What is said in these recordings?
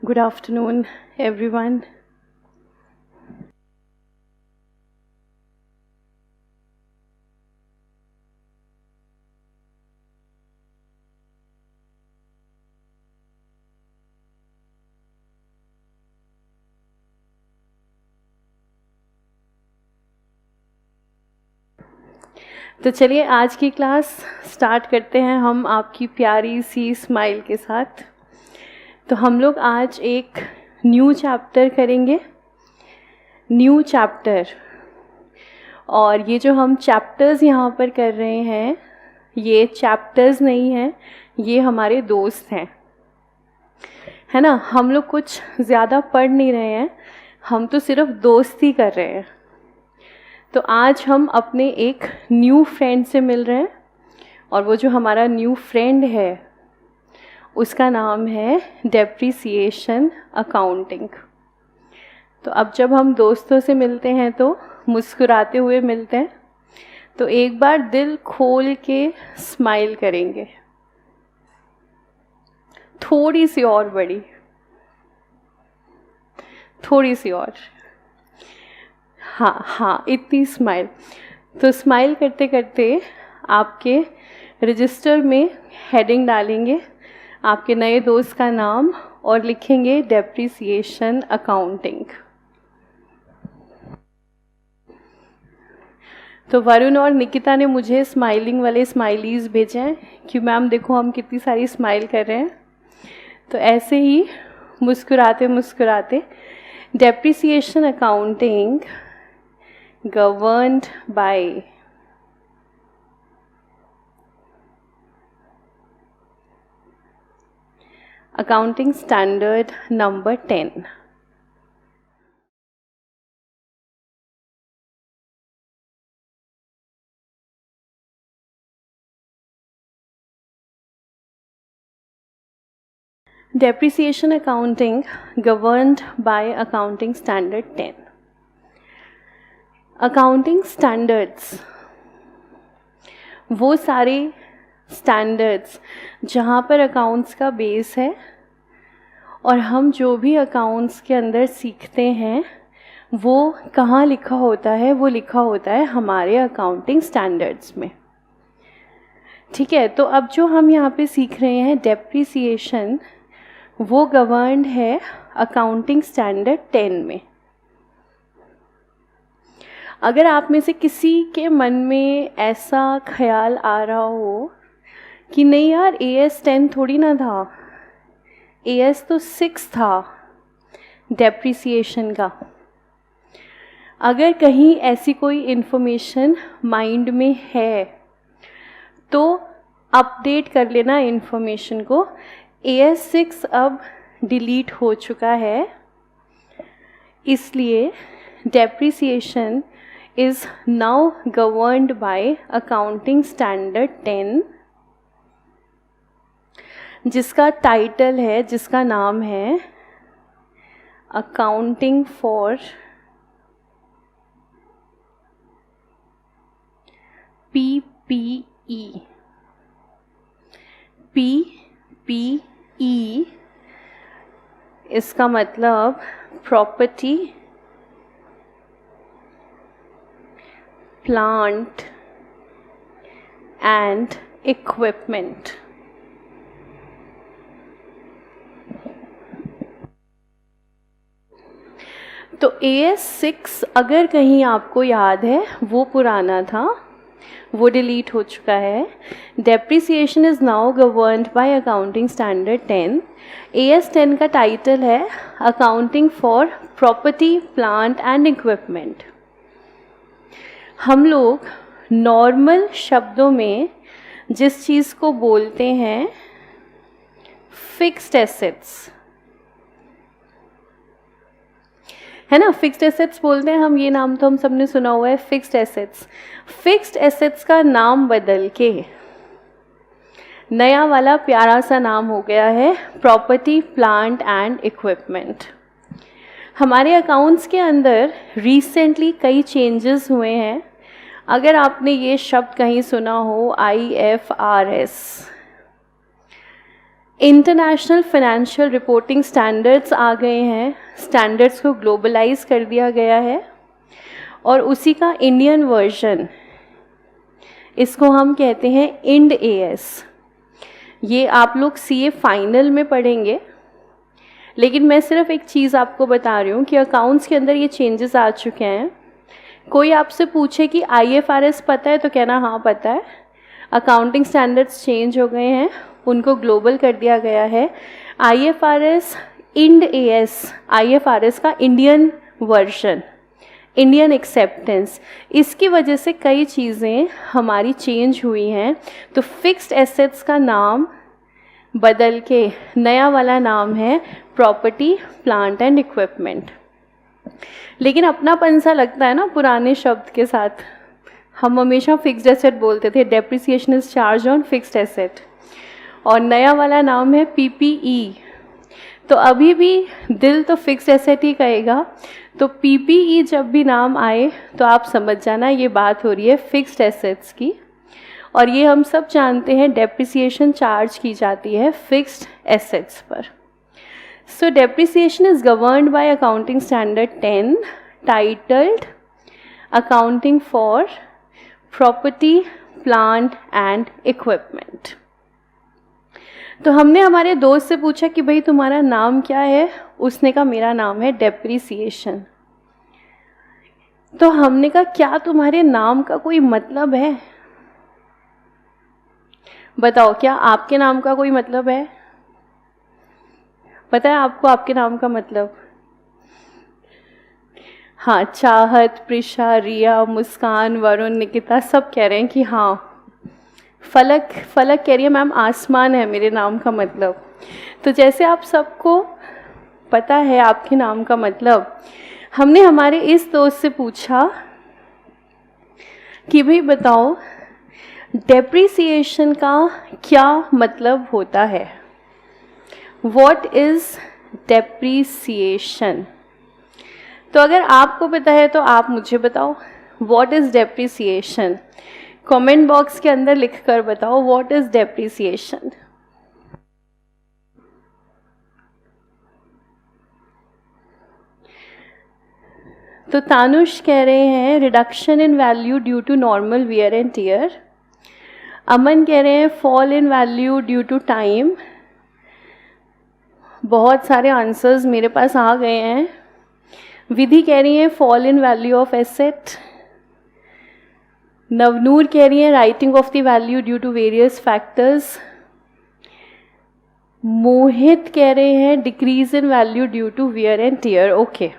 Good afternoon, everyone. तो चलिए आज की क्लास स्टार्ट करते हैं हम आपकी प्यारी सी स्माइल के साथ। तो हम लोग आज एक न्यू चैप्टर करेंगे, न्यू चैप्टर। और ये जो हम चैप्टर्स यहाँ पर कर रहे हैं, ये चैप्टर्स नहीं हैं, ये हमारे दोस्त हैं, है ना। हम लोग कुछ ज़्यादा पढ़ नहीं रहे हैं, हम तो सिर्फ दोस्ती कर रहे हैं। तो आज हम अपने एक न्यू फ्रेंड से मिल रहे हैं, और वो जो हमारा न्यू फ्रेंड है उसका नाम है डेप्रिसिएशन अकाउंटिंग। तो अब जब हम दोस्तों से मिलते हैं तो मुस्कुराते हुए मिलते हैं, तो एक बार दिल खोल के स्माइल करेंगे, थोड़ी सी और बड़ी, थोड़ी सी और, हाँ इतनी स्माइल। तो स्माइल करते करते आपके रजिस्टर में हेडिंग डालेंगे आपके नए दोस्त का नाम और लिखेंगे डेप्रिसिएशन अकाउंटिंग। तो वरुण और निकिता ने मुझे स्माइलिंग वाले स्माइलीज भेजे हैं कि मैम देखो हम कितनी सारी स्माइल कर रहे हैं। तो ऐसे ही मुस्कुराते मुस्कुराते depreciation accounting governed by accounting standard number 10. Depreciation accounting governed by accounting standard 10. Accounting standards वो सारे स्टैंडर्ड्स जहाँ पर अकाउंट्स का बेस है, और हम जो भी अकाउंट्स के अंदर सीखते हैं वो कहाँ लिखा होता है, वो लिखा होता है हमारे अकाउंटिंग स्टैंडर्ड्स में। ठीक है, तो अब जो हम यहाँ पे सीख रहे हैं डेप्रिसिएशन, वो गवर्न्ड है अकाउंटिंग स्टैंडर्ड 10 में। अगर आप में से किसी के मन में ऐसा ख्याल आ रहा हो कि नहीं यार AS 10 थोड़ी ना था, AS तो 6 था डेप्रिसिएशन का, अगर कहीं ऐसी कोई इन्फॉर्मेशन माइंड में है तो अपडेट कर लेना इन्फॉर्मेशन को। AS 6 अब डिलीट हो चुका है, इसलिए depreciation is now governed by accounting standard 10, जिसका टाइटल है, जिसका नाम है अकाउंटिंग फॉर PPE। PPE इसका मतलब प्रॉपर्टी, प्लांट एंड इक्विपमेंट। तो AS 6 अगर कहीं आपको याद है वो पुराना था, वो डिलीट हो चुका है। Depreciation is now governed by accounting standard 10। AS 10 का टाइटल है accounting for property, plant and equipment. हम लोग नॉर्मल शब्दों में जिस चीज़ को बोलते हैं फिक्स्ड एसेट्स, है ना, फिक्स्ड एसेट्स बोलते हैं हम, ये नाम तो हम सबने सुना हुआ है फिक्स्ड एसेट्स। फिक्स्ड एसेट्स का नाम बदल के नया वाला प्यारा सा नाम हो गया है प्रॉपर्टी, प्लांट एंड इक्विपमेंट। हमारे अकाउंट्स के अंदर रिसेंटली कई चेंजेस हुए हैं। अगर आपने ये शब्द कहीं सुना हो IFRS, international financial reporting standards आ गए हैं, स्टैंडर्ड्स को ग्लोबलाइज कर दिया गया है और उसी का इंडियन वर्जन, इसको हम कहते हैं इंड एएस। ये आप लोग सीए फाइनल में पढ़ेंगे, लेकिन मैं सिर्फ एक चीज़ आपको बता रही हूँ कि अकाउंट्स के अंदर ये चेंजेस आ चुके हैं। कोई आपसे पूछे कि आईएफआरएस पता है तो कहना हाँ पता है। अकाउंटिंग स्टैंडर्ड्स चेंज हो गए हैं, उनको ग्लोबल कर दिया गया है। आईएफआरएस इंड एएस, आईएफआरएस का इंडियन वर्जन, इंडियन एक्सेप्टेंस, इसकी वजह से कई चीज़ें हमारी चेंज हुई हैं। तो फिक्स्ड एसेट्स का नाम बदल के नया वाला नाम है प्रॉपर्टी प्लांट एंड इक्विपमेंट। लेकिन अपनापन सा लगता है ना पुराने शब्द के साथ। हम हमेशा फिक्स्ड एसेट बोलते थे, depreciation is charge on fixed asset, और नया वाला नाम है पीपीई। तो अभी भी दिल तो फिक्स्ड एसेट ही कहेगा, तो पीपीई जब भी नाम आए तो आप समझ जाना ये बात हो रही है फिक्स्ड एसेट्स की। और ये हम सब जानते हैं डेप्रिसिएशन चार्ज की जाती है फिक्स्ड एसेट्स पर। सो depreciation is governed by accounting standard 10 titled accounting for property plant and equipment. तो हमने हमारे दोस्त से पूछा कि भाई तुम्हारा नाम क्या है, उसने कहा मेरा नाम है डेप्रिसिएशन। तो हमने कहा क्या तुम्हारे नाम का कोई मतलब है? बताओ, क्या आपके नाम का कोई मतलब है? पता है आपको आपके नाम का मतलब? हाँ, चाहत, प्रिशा, रिया, मुस्कान, वरुण, निकिता सब कह रहे हैं कि हाँ। फलक कह रही है मैम आसमान है मेरे नाम का मतलब। तो जैसे आप सबको पता है आपके नाम का मतलब, हमने हमारे इस दोस्त से पूछा कि भाई बताओ डेप्रिसिएशन का क्या मतलब होता है। What is depreciation? तो अगर आपको पता है तो आप मुझे बताओ what is depreciation. Comment box के अंदर लिखकर बताओ व्हाट इज डेप्रिसिएशन। तो तानुष कह रहे हैं reduction in value due to normal wear and tear. Aman कह रहे हैं fall in value due to time. बहुत सारे आंसर्स मेरे पास आ गए हैं। विधि कह रही है fall in value of asset. Navnoor कह रही है writing of the value due to various factors. Mohit कह रहे हैं decrease in value due to wear and tear. Okay,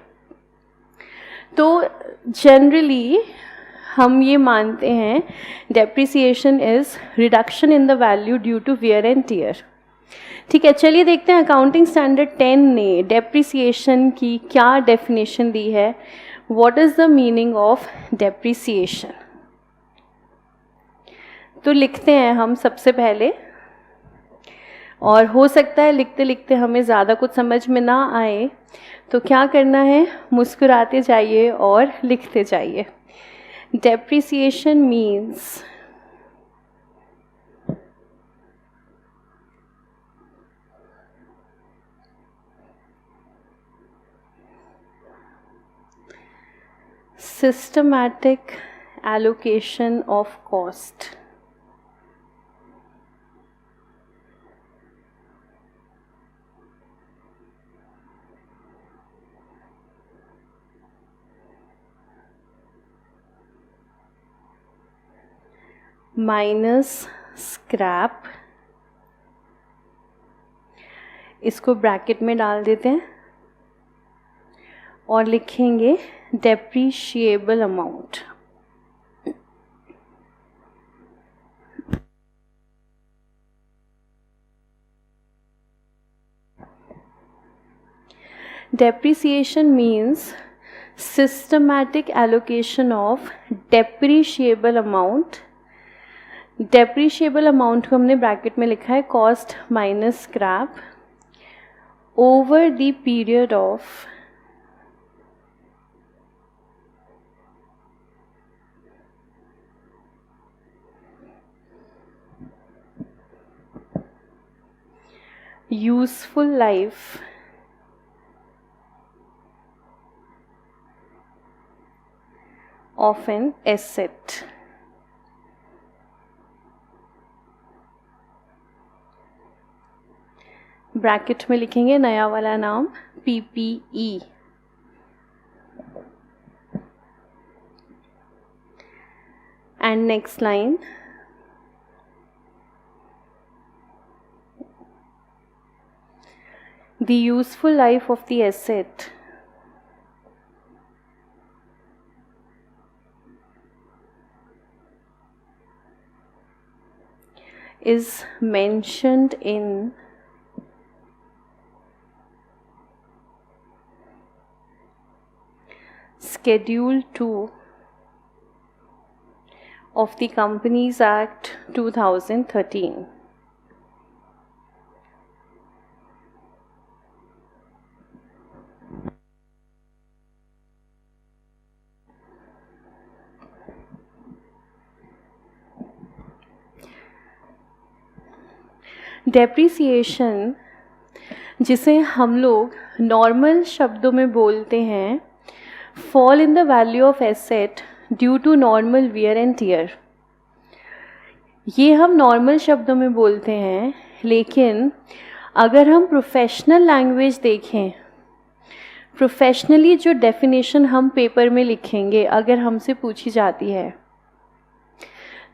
तो जनरली हम ये मानते हैं depreciation is reduction in the value due to wear and tear. ठीक है, चलिए देखते हैं अकाउंटिंग स्टैंडर्ड 10 ने डेप्रिसिएशन की क्या डेफिनेशन दी है। What is the meaning of depreciation? तो लिखते हैं हम सबसे पहले, और हो सकता है लिखते लिखते हमें ज़्यादा कुछ समझ में ना आए, तो क्या करना है, मुस्कुराते जाइए और लिखते जाइए। Depreciation means systematic allocation of cost. Minus scrap, इसको ब्रैकेट में डाल देते हैं और लिखेंगे depreciable amount. Depreciation means systematic allocation of depreciable amount. Depreciable amount को हमने ब्रैकेट में लिखा है cost minus scrap over the period of useful life of an asset. Bracket में लिखेंगे नया वाला नाम PPE. And next line, the useful life of the asset is mentioned in Schedule 2 of the Companies Act 2013. Depreciation, जिसे हम लोग normal शब्दों में बोलते हैं, fall in the value of asset due to normal wear and tear. ये हम normal शब्दों में बोलते हैं, लेकिन अगर हम प्रोफेशनल लैंग्वेज देखें, प्रोफेशनली जो डेफिनेशन हम पेपर में लिखेंगे अगर हमसे पूछी जाती है,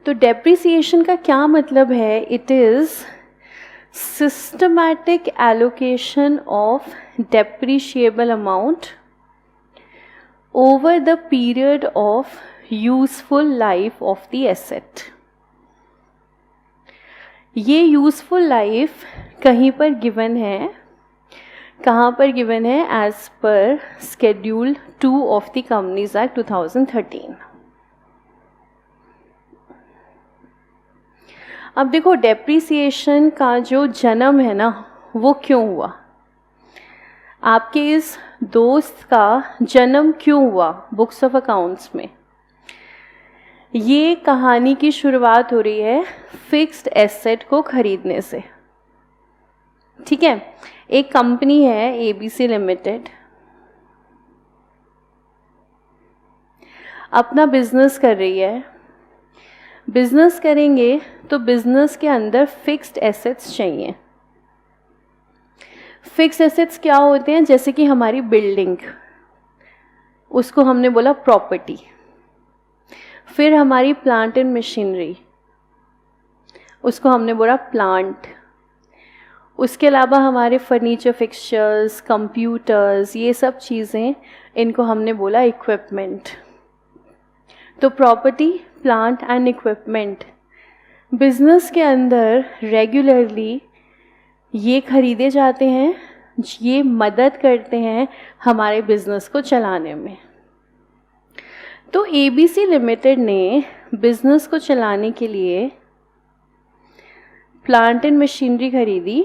तो डेप्रिसिएशन का क्या मतलब है? It is systematic allocation of depreciable amount over the period of useful life of the asset. ये useful life कहीं पर given है, कहाँ पर given है? as per Schedule 2 of the Companies Act 2013. अब देखो डेप्रिसिएशन का जो जन्म है ना, वो क्यों हुआ? आपके इस दोस्त का जन्म क्यों हुआ बुक्स ऑफ अकाउंट्स में? ये कहानी की शुरुआत हो रही है फिक्स्ड एसेट को खरीदने से. ठीक है, एक कंपनी है ABC लिमिटेड, अपना बिजनेस कर रही है. बिजनेस करेंगे तो बिजनेस के अंदर फिक्स्ड एसेट्स चाहिए. फिक्स एसेट्स क्या होते हैं? जैसे कि हमारी बिल्डिंग, उसको हमने बोला प्रॉपर्टी. फिर हमारी प्लांट एंड मशीनरी, उसको हमने बोला प्लांट. उसके अलावा हमारे फर्नीचर फिक्सचर्स, कंप्यूटर्स, ये सब चीज़ें, इनको हमने बोला इक्विपमेंट. तो property, plant and equipment business के अंदर रेगुलरली ये खरीदे जाते हैं. ये मदद करते हैं हमारे बिजनेस को चलाने में. तो ABC लिमिटेड ने बिजनेस को चलाने के लिए प्लांट एंड मशीनरी खरीदी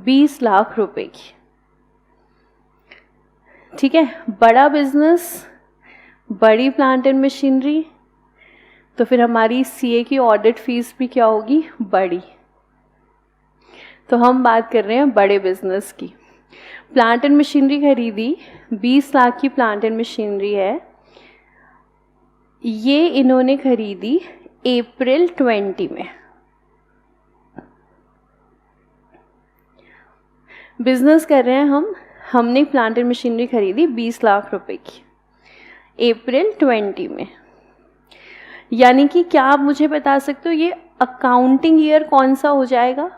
20 लाख रुपए की. ठीक है, बड़ा बिजनेस, बड़ी प्लांट एंड मशीनरी, तो फिर हमारी CA की ऑडिट फीस भी क्या होगी? बड़ी. तो हम बात कर रहे हैं बड़े बिजनेस की. प्लांट एंड मशीनरी खरीदी, 20 लाख की प्लांट एंड मशीनरी है. ये इन्होंने खरीदी अप्रैल 20 में. बिजनेस कर रहे हैं हमने प्लांट एंड मशीनरी खरीदी 20 लाख रुपए की अप्रैल 20 में. यानी कि क्या आप मुझे बता सकते हो ये अकाउंटिंग ईयर कौन सा हो जाएगा?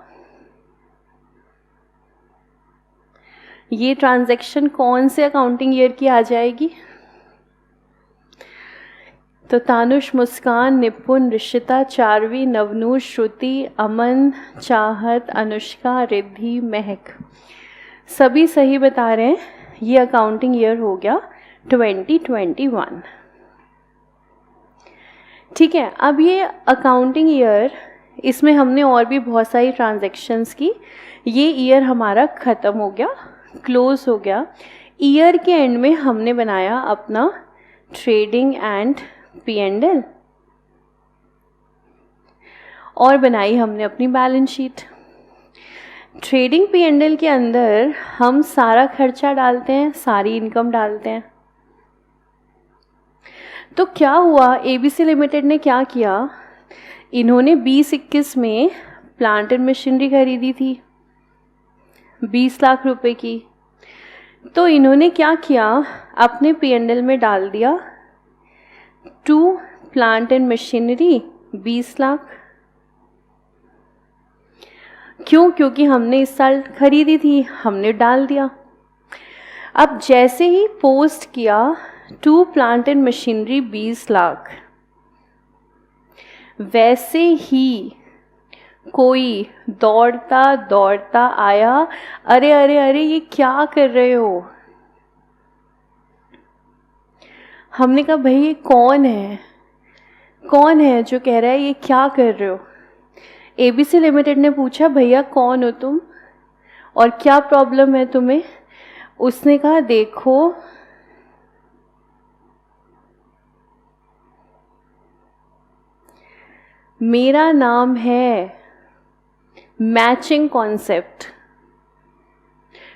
ये ट्रांजैक्शन कौन से अकाउंटिंग ईयर की आ जाएगी? तो तानुष, मुस्कान, निपुण, ऋषिता, चारवी, नवनूर, श्रुति, अमन, चाहत, अनुष्का, रिद्धि, महक, सभी सही बता रहे हैं. ये अकाउंटिंग ईयर हो गया 2021. ठीक है, अब ये अकाउंटिंग ईयर, इसमें हमने और भी बहुत सारी ट्रांजैक्शंस की. ये ईयर हमारा ख़त्म हो गया, क्लोज हो गया. ईयर के एंड में हमने बनाया अपना ट्रेडिंग एंड P&L और बनाई हमने अपनी बैलेंस शीट. ट्रेडिंग P&L के अंदर हम सारा खर्चा डालते हैं, सारी इनकम डालते हैं। तो क्या हुआ, ABC लिमिटेड ने क्या किया, इन्होंने 2021 में प्लांट एंड मशीनरी खरीदी थी 20 लाख रुपए की। तो इन्होंने क्या किया, अपने P&L में डाल दिया to plant and machinery 20 lakh. क्यों? क्योंकि हमने इस साल खरीदी थी, हमने डाल दिया। अब जैसे ही पोस्ट किया to plant and machinery 20 lakh, वैसे ही कोई दौड़ता दौड़ता आया, अरे अरे अरे ये क्या कर रहे हो। हमने कहा भाई ये कौन है जो कह रहा है ये क्या कर रहे हो। ABC लिमिटेड ने पूछा भैया कौन हो तुम और क्या प्रॉब्लम है तुम्हें। उसने कहा देखो मेरा नाम है मैचिंग कॉन्सेप्ट।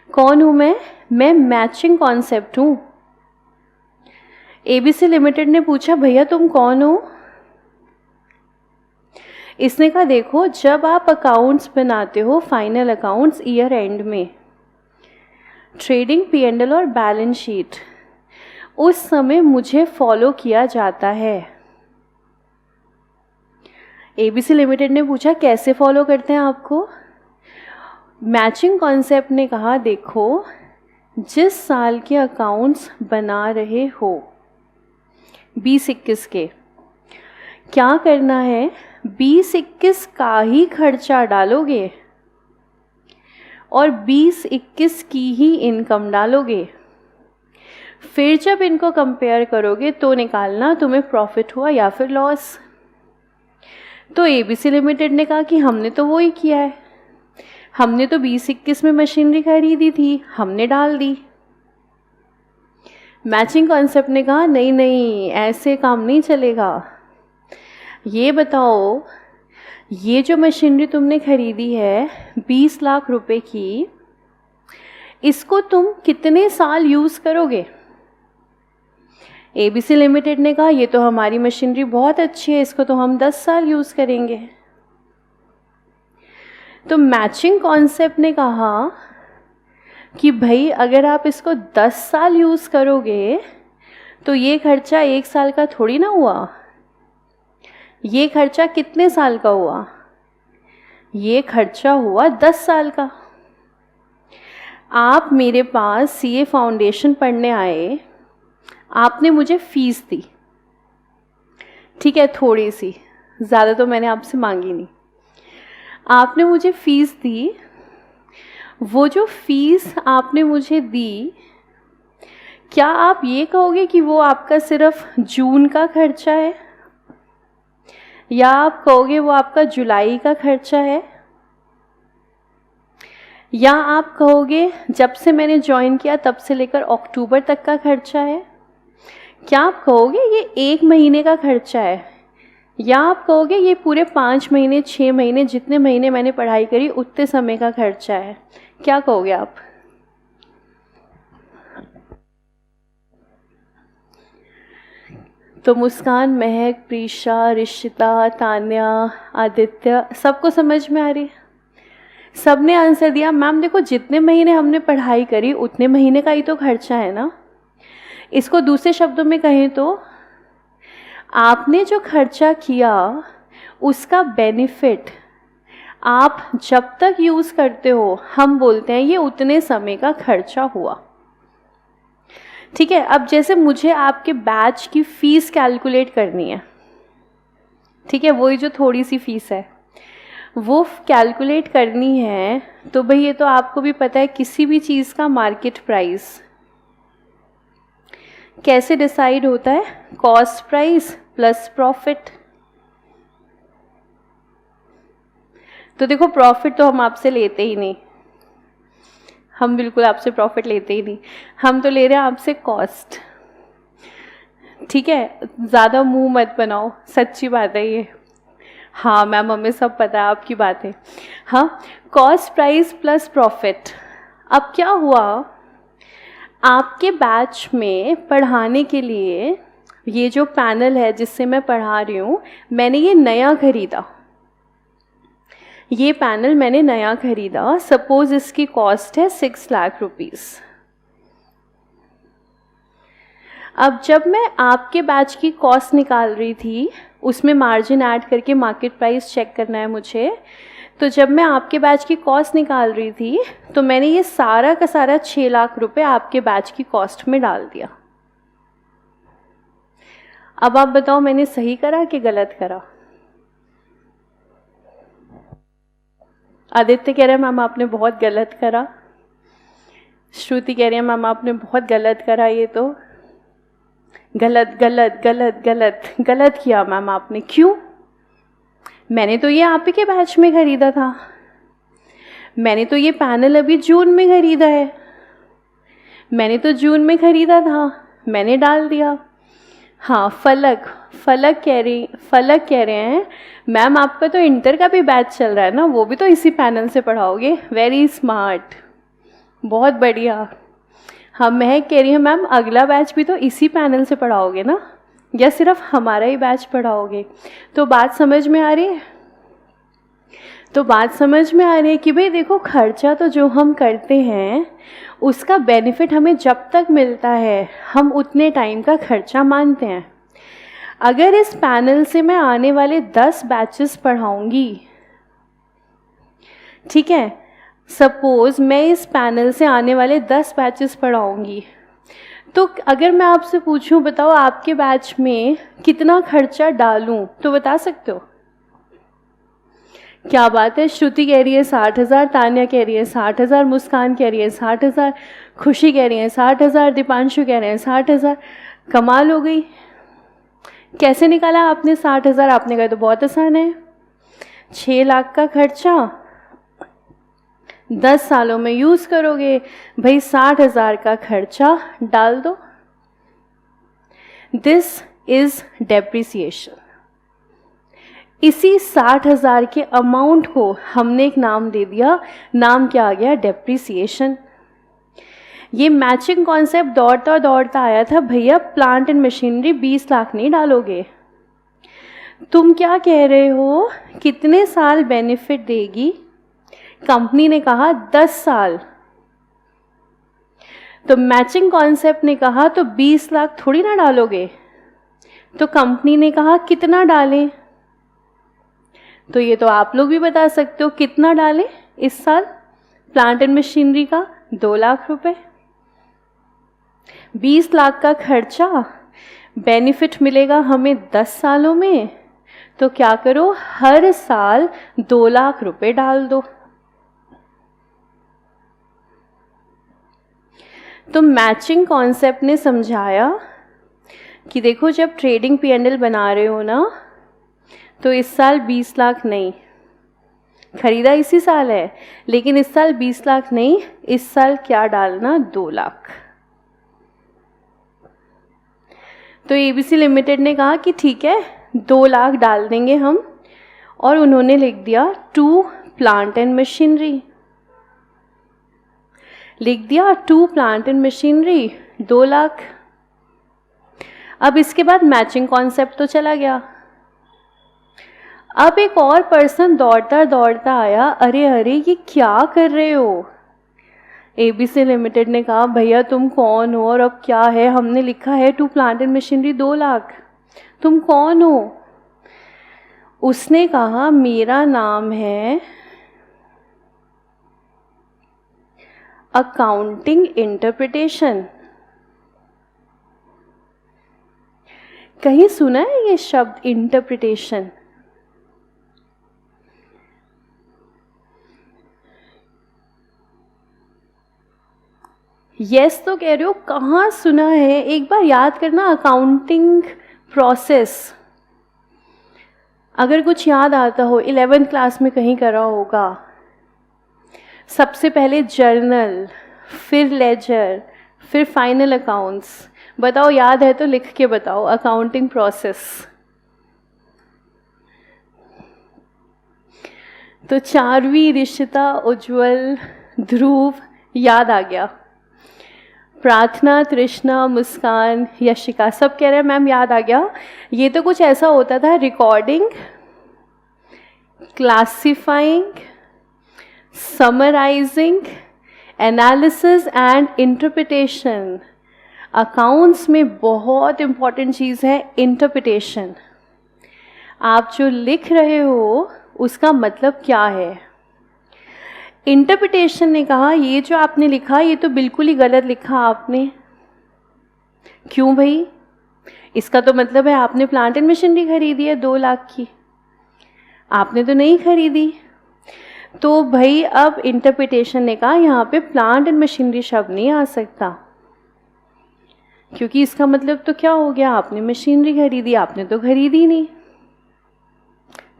कौन हूं मैं मैचिंग कॉन्सेप्ट हूं। ABC लिमिटेड ने पूछा भैया तुम कौन हो। इसने कहा देखो जब आप अकाउंट्स बनाते हो, फाइनल अकाउंट्स ईयर एंड में, ट्रेडिंग P&L और बैलेंस शीट, उस समय मुझे फॉलो किया जाता है। ABC लिमिटेड ने पूछा कैसे फॉलो करते हैं आपको। मैचिंग कॉन्सेप्ट ने कहा देखो जिस साल के अकाउंट्स बना रहे हो 2021 के, क्या करना है 2021 का ही खर्चा डालोगे और 2021 की ही इनकम डालोगे। फिर जब इनको कंपेयर करोगे तो निकालना तुम्हें प्रॉफिट हुआ या फिर लॉस। तो ABC लिमिटेड ने कहा कि हमने तो वो ही किया है, हमने तो 2021 में मशीनरी खरीदी थी, हमने डाल दी। मैचिंग कॉन्सेप्ट ने कहा नहीं नहीं ऐसे काम नहीं चलेगा। ये बताओ ये जो मशीनरी तुमने खरीदी है 20 लाख रुपए की, इसको तुम कितने साल यूज़ करोगे। ABC लिमिटेड ने कहा ये तो हमारी मशीनरी बहुत अच्छी है, इसको तो हम 10 साल यूज़ करेंगे। तो मैचिंग कॉन्सेप्ट ने कहा कि भाई अगर आप इसको 10 साल यूज़ करोगे तो ये खर्चा 1 साल का थोड़ी ना हुआ। ये खर्चा कितने साल का हुआ, ये खर्चा हुआ 10 साल का। आप मेरे पास CA फाउंडेशन पढ़ने आए, आपने मुझे फीस दी, ठीक है थोड़ी सी, ज़्यादा तो मैंने आपसे मांगी नहीं। आपने मुझे फीस दी, वो जो फीस आपने मुझे दी, क्या आप ये कहोगे कि वो आपका सिर्फ जून का खर्चा है, या आप कहोगे वो आपका जुलाई का खर्चा है, या आप कहोगे जब से मैंने ज्वाइन किया तब से लेकर अक्टूबर तक का खर्चा है, क्या आप कहोगे ये 1 महीने का खर्चा है, या आप कहोगे ये पूरे 5 महीने 6 महीने जितने महीने मैंने पढ़ाई करी उतने समय का खर्चा है। क्या कहोगे आप। तो मुस्कान, महक, प्रीशा, रिशिता, तान्या, आदित्य, सबको समझ में आ रही है। सबने आंसर दिया मैम देखो जितने महीने हमने पढ़ाई करी उतने महीने का ही तो खर्चा है ना। इसको दूसरे शब्दों में कहें तो आपने जो खर्चा किया उसका बेनिफिट आप जब तक यूज़ करते हो हम बोलते हैं ये उतने समय का खर्चा हुआ। ठीक है, अब जैसे मुझे आपके बैच की फ़ीस कैलकुलेट करनी है, ठीक है, वही जो थोड़ी सी फ़ीस है वो कैलकुलेट करनी है, तो भाई ये तो आपको भी पता है किसी भी चीज़ का मार्केट प्राइस कैसे डिसाइड होता है, कॉस्ट प्राइस प्लस प्रॉफिट। तो देखो प्रॉफिट तो हम आपसे लेते ही नहीं, हम बिल्कुल आपसे प्रॉफिट लेते ही नहीं, हम तो ले रहे हैं आपसे कॉस्ट। ठीक है, ज़्यादा मुंह मत बनाओ, सच्ची बात है ये, हाँ मैम, हमें सब पता है आपकी बातें। हाँ, कॉस्ट प्राइस प्लस प्रॉफिट। अब क्या हुआ, आपके बैच में पढ़ाने के लिए ये जो पैनल है जिससे मैं पढ़ा रही हूँ, मैंने ये नया खरीदा। ये पैनल मैंने नया खरीदा। सपोज इसकी कॉस्ट है 6 लाख रुपीस। अब जब मैं आपके बैच की कॉस्ट निकाल रही थी, उसमें मार्जिन ऐड करके मार्केट प्राइस चेक करना है मुझे, तो जब मैं आपके बैच की कॉस्ट निकाल रही थी तो मैंने ये सारा का सारा 6 लाख रुपए आपके बैच की कॉस्ट में डाल दिया। अब आप बताओ मैंने सही करा कि गलत करा? आदित्य कह रहे हैं मैम आपने बहुत गलत करा। श्रुति कह रही है मैम आपने बहुत गलत करा, ये तो गलत गलत गलत गलत गलत किया मैम आपने। क्यों? मैंने तो ये आप ही के बैच में खरीदा था। मैंने तो ये पैनल अभी जून में खरीदा है। मैंने तो जून में खरीदा था, मैंने डाल दिया। हाँ, फलक कह रहे हैं मैम आपका तो इंटर का भी बैच चल रहा है ना, वो भी तो इसी पैनल से पढ़ाओगे। वेरी स्मार्ट, बहुत बढ़िया। हाँ, मैं कह रही हूँ मैम अगला बैच भी तो इसी पैनल से पढ़ाओगे ना, या सिर्फ हमारा ही बैच पढ़ाओगे? तो बात समझ में आ रही है? तो बात समझ में आ रही है कि भाई देखो, खर्चा तो जो हम करते हैं उसका बेनिफिट हमें जब तक मिलता है हम उतने टाइम का खर्चा मानते हैं। अगर इस पैनल से मैं आने वाले 10 बैचेस पढ़ाऊंगी, ठीक है, सपोज मैं इस पैनल से आने वाले 10 बैचेस पढ़ाऊंगी, तो अगर मैं आपसे पूछूं बताओ आपके बैच में कितना खर्चा डालूं, तो बता सकते हो? क्या बात है, श्रुति कह रही है 60,000, तान्या कह रही है 60,000, मुस्कान कह रही है 60,000, खुशी कह रही है 60,000, दीपांशु कह रहे हैं 60,000। कमाल हो गई। कैसे निकाला आपने 60,000? आपने कहा तो बहुत आसान है, 6 लाख का खर्चा 10 सालों में यूज़ करोगे, भाई 60,000 का खर्चा डाल दो। This is depreciation. इसी 60,000 के अमाउंट को हमने एक नाम दे दिया, नाम क्या आ गया? डेप्रिसिएशन। ये मैचिंग कॉन्सेप्ट दौड़ता दौड़ता आया था, भैया प्लांट एंड मशीनरी 20 लाख नहीं डालोगे। तुम क्या कह रहे हो, कितने साल बेनिफिट देगी? कंपनी ने कहा 10 साल। तो मैचिंग कॉन्सेप्ट ने कहा तो 20 लाख थोड़ी ना डालोगे, तो कंपनी ने कहा कितना डालें? तो ये तो आप लोग भी बता सकते हो, कितना डालें इस साल प्लांट एंड मशीनरी का? 2 लाख रुपए। 20 लाख का खर्चा, बेनिफिट मिलेगा हमें 10 सालों में, तो क्या करो, हर साल 2 लाख रुपए डाल दो। तो मैचिंग कॉन्सेप्ट ने समझाया कि देखो जब ट्रेडिंग P&L बना रहे हो ना, तो इस साल 20 लाख नहीं, खरीदा इसी साल है, लेकिन इस साल 20 लाख नहीं, इस साल क्या डालना? 2 लाख। तो ABC लिमिटेड ने कहा कि ठीक है 2 लाख डाल देंगे हम, और उन्होंने लिख दिया टू प्लांट एंड मशीनरी, लिख दिया to plant and machinery 2 lakh. अब इसके बाद मैचिंग कॉन्सेप्ट तो चला गया। अब एक और पर्सन दौड़ता दौड़ता आया, अरे अरे ये क्या कर रहे हो? ABC लिमिटेड ने कहा भैया तुम कौन हो और अब क्या है, हमने लिखा है to plant and machinery 2 lakh, तुम कौन हो? उसने कहा मेरा नाम है अकाउंटिंग इंटरप्रिटेशन। कहीं सुना है ये शब्द इंटरप्रिटेशन? यस तो कह रहे हो, कहाँ सुना है? एक बार याद करना, अकाउंटिंग प्रोसेस अगर कुछ याद आता हो, 11th क्लास में कहीं करा होगा। सबसे पहले जर्नल, फिर लेजर, फिर फाइनल अकाउंट्स। बताओ याद है तो लिख के बताओ, अकाउंटिंग प्रोसेस। तो चारवी, ऋषिता, उज्जवल, ध्रुव याद आ गया। प्रार्थना, तृष्णा, मुस्कान, यशिका सब कह रहे हैं मैम याद आ गया। ये तो कुछ ऐसा होता था, recording, classifying, summarising, analysis and interpretation. Accounts में बहुत इम्पॉर्टेंट चीज़ है इंटरप्रिटेशन। आप जो लिख रहे हो उसका मतलब क्या है। इंटरप्रिटेशन ने कहा ये जो आपने लिखा ये तो बिल्कुल ही गलत लिखा आपने। क्यों भाई? इसका तो मतलब है आपने प्लांट एंड मशीनरी खरीदी है 2 लाख की, आपने तो नहीं खरीदी। तो भाई अब इंटरप्रिटेशन ने कहा यहाँ पे प्लांट एंड मशीनरी शब्द नहीं आ सकता, क्योंकि इसका मतलब तो क्या हो गया, आपने मशीनरी खरीदी, आपने तो खरीदी नहीं।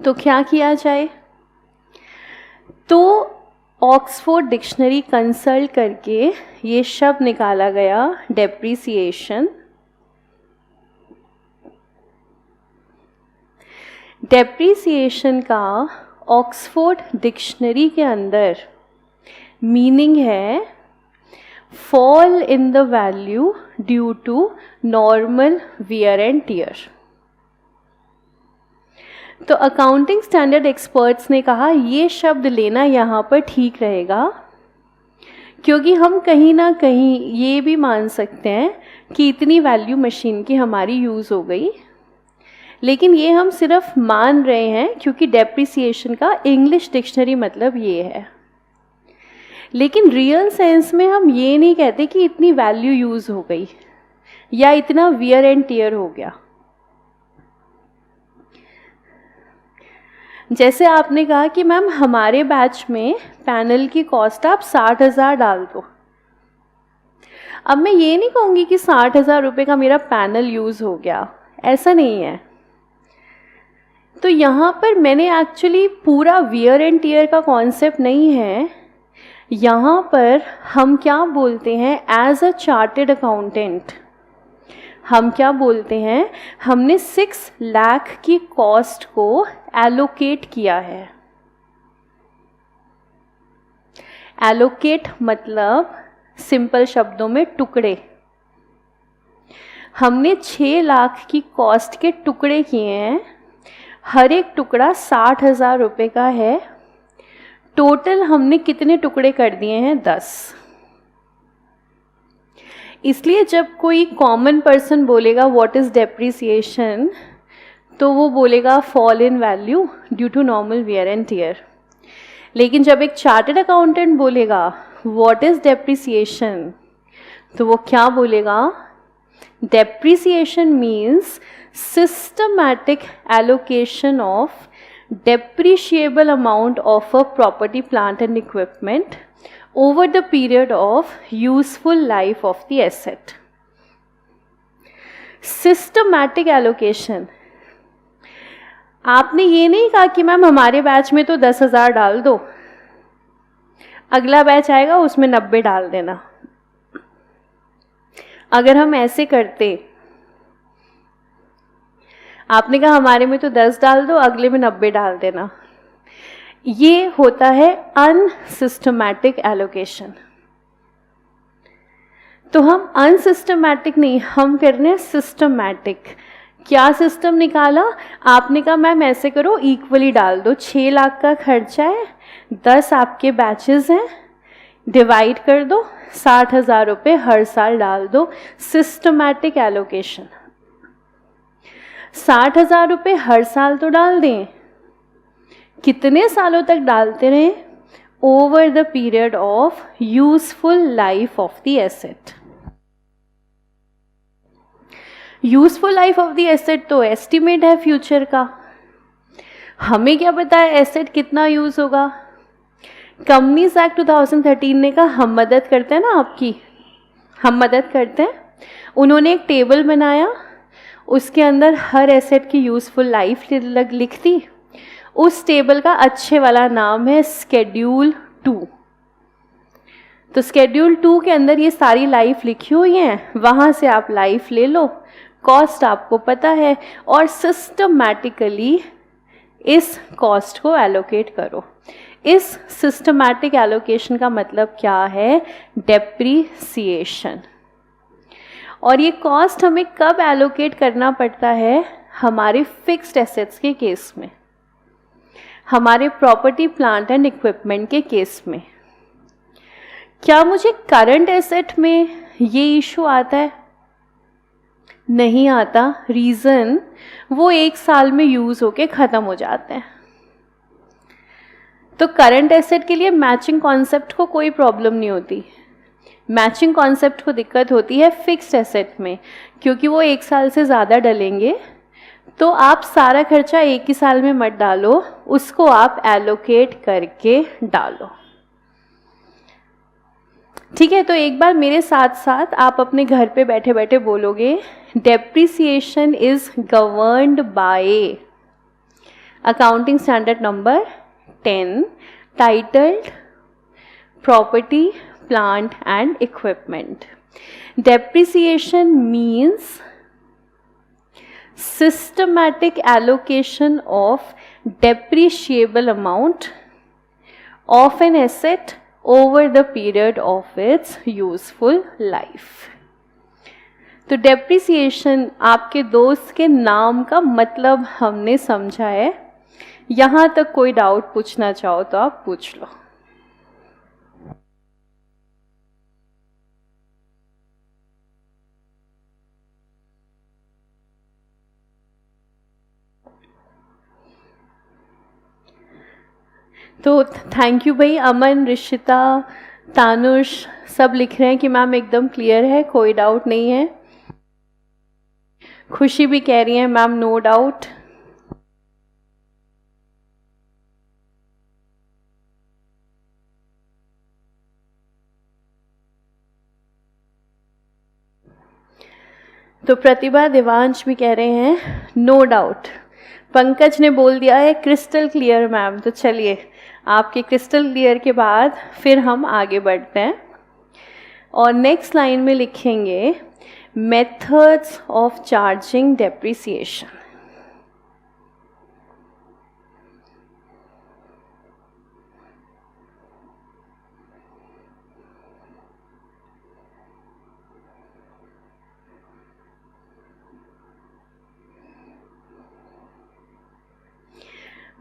तो क्या किया जाए? तो ऑक्सफोर्ड डिक्शनरी कंसल्ट करके ये शब्द निकाला गया, डेप्रिसिएशन। डेप्रिसिएशन का ऑक्सफोर्ड डिक्शनरी के अंदर मीनिंग है fall in the value due to normal wear and tear. तो अकाउंटिंग स्टैंडर्ड एक्सपर्ट्स ने कहा ये शब्द लेना यहाँ पर ठीक रहेगा, क्योंकि हम कहीं ना कहीं ये भी मान सकते हैं कि इतनी वैल्यू मशीन की हमारी यूज़ हो गई, लेकिन ये हम सिर्फ मान रहे हैं क्योंकि डेप्रिसिएशन का इंग्लिश डिक्शनरी मतलब ये है। लेकिन रियल सेंस में हम ये नहीं कहते कि इतनी वैल्यू यूज़ हो गई या इतना वियर एंड टियर हो गया। जैसे आपने कहा कि मैम हमारे बैच में पैनल की कॉस्ट आप 60,000 डाल दो। अब मैं ये नहीं कहूँगी कि 60,000 रुपये का मेरा पैनल यूज़ हो गया, ऐसा नहीं है। तो यहाँ पर मैंने एक्चुअली पूरा वियर एंड टियर का कॉन्सेप्ट नहीं है। यहाँ पर हम क्या बोलते हैं, एज अ चार्टेड अकाउंटेंट हम क्या बोलते हैं, हमने 6 लाख की कॉस्ट को एलोकेट किया है। एलोकेट मतलब सिंपल शब्दों में टुकड़े। हमने 6 लाख की कॉस्ट के टुकड़े किए हैं, हर एक टुकड़ा 60,000 रुपये का है। टोटल हमने कितने टुकड़े कर दिए हैं? 10। इसलिए जब कोई कॉमन पर्सन बोलेगा व्हाट इज़ डेप्रिसिएशन, तो वो बोलेगा fall in value due to normal wear and tear. लेकिन जब एक चार्टर्ड अकाउंटेंट बोलेगा व्हाट इज़ डेप्रिसिएशन, तो वो क्या बोलेगा? Depreciation means systematic allocation of depreciable amount of a property, plant and equipment over the period of useful life of the asset. Systematic allocation. आपने ये नहीं कहा कि मैम हमारे बैच में तो 10,000 डाल दो, अगला बैच आएगा उसमें 90 डाल देना। अगर हम ऐसे करते, आपने कहा हमारे में तो 10 डाल दो, अगले में 90 डाल देना, ये होता है अनसिस्टमैटिक एलोकेशन। तो हम अनसिस्टमैटिक नहीं, हम कर रहे हैं सिस्टमैटिक। क्या सिस्टम निकाला? आपने कहा मैम ऐसे करो, इक्वली डाल दो, 6 लाख का खर्चा है, 10 आपके बैचेस हैं, डिवाइड कर दो, 60,000 रुपये हर साल डाल दो। Systematic allocation. 60,000 रुपये हर साल तो डाल दें, कितने सालों तक डालते रहें? Over the period of useful life of the asset. Useful life of the asset तो एस्टिमेट है फ्यूचर का, हमें क्या पता है एसेट कितना यूज होगा। कंपनीज एक्ट 2013 ने कहा हम मदद करते हैं ना आपकी, हम मदद करते हैं। उन्होंने एक टेबल बनाया, उसके अंदर हर एसेट की यूजफुल लाइफ लिख दी। उस टेबल का अच्छे वाला नाम है स्केड्यूल 2। तो स्केड्यूल 2 के अंदर ये सारी लाइफ लिखी हुई हैं, वहाँ से आप लाइफ ले लो, कॉस्ट आपको पता है, और सिस्टमैटिकली इस कॉस्ट को एलोकेट करो। इस सिस्टमैटिक एलोकेशन का मतलब क्या है? डेप्रीसिएशन। और ये कॉस्ट हमें कब एलोकेट करना पड़ता है? हमारे फिक्स्ड एसेट्स के केस में, हमारे प्रॉपर्टी प्लांट एंड इक्विपमेंट के केस में। क्या मुझे करंट एसेट में ये इशू आता है? नहीं आता। रीज़न, वो 1 साल में यूज़ होके ख़त्म हो जाते हैं। तो करंट एसेट के लिए मैचिंग कॉन्सेप्ट को कोई प्रॉब्लम नहीं होती। मैचिंग कॉन्सेप्ट को दिक्कत होती है फिक्स्ड एसेट में, क्योंकि वो 1 साल से ज़्यादा डलेंगे। तो आप सारा खर्चा एक ही साल में मत डालो, उसको आप एलोकेट करके डालो। ठीक है, तो एक बार मेरे साथ साथ आप अपने घर पे बैठे बैठे बोलोगे, depreciation is governed by accounting standard number 10 titled property plant and equipment. Depreciation means systematic allocation of depreciable amount of an asset over the period of its useful life। तो डेप्रिसिएशन आपके दोस्त के नाम का मतलब हमने समझा है। यहाँ तक कोई डाउट पूछना चाहो तो आप पूछ लो। तो थैंक यू भाई। अमन, ऋषिता, तानुष सब लिख रहे हैं कि मैम एकदम क्लियर है, कोई डाउट नहीं है। खुशी भी कह रही है मैम नो डाउट। तो प्रतिभा, देवांश भी कह रहे हैं नो डाउट। पंकज ने बोल दिया है क्रिस्टल क्लियर मैम। तो चलिए, आपके क्रिस्टल क्लियर के बाद फिर हम आगे बढ़ते हैं और नेक्स्ट लाइन में लिखेंगे methods of charging depreciation.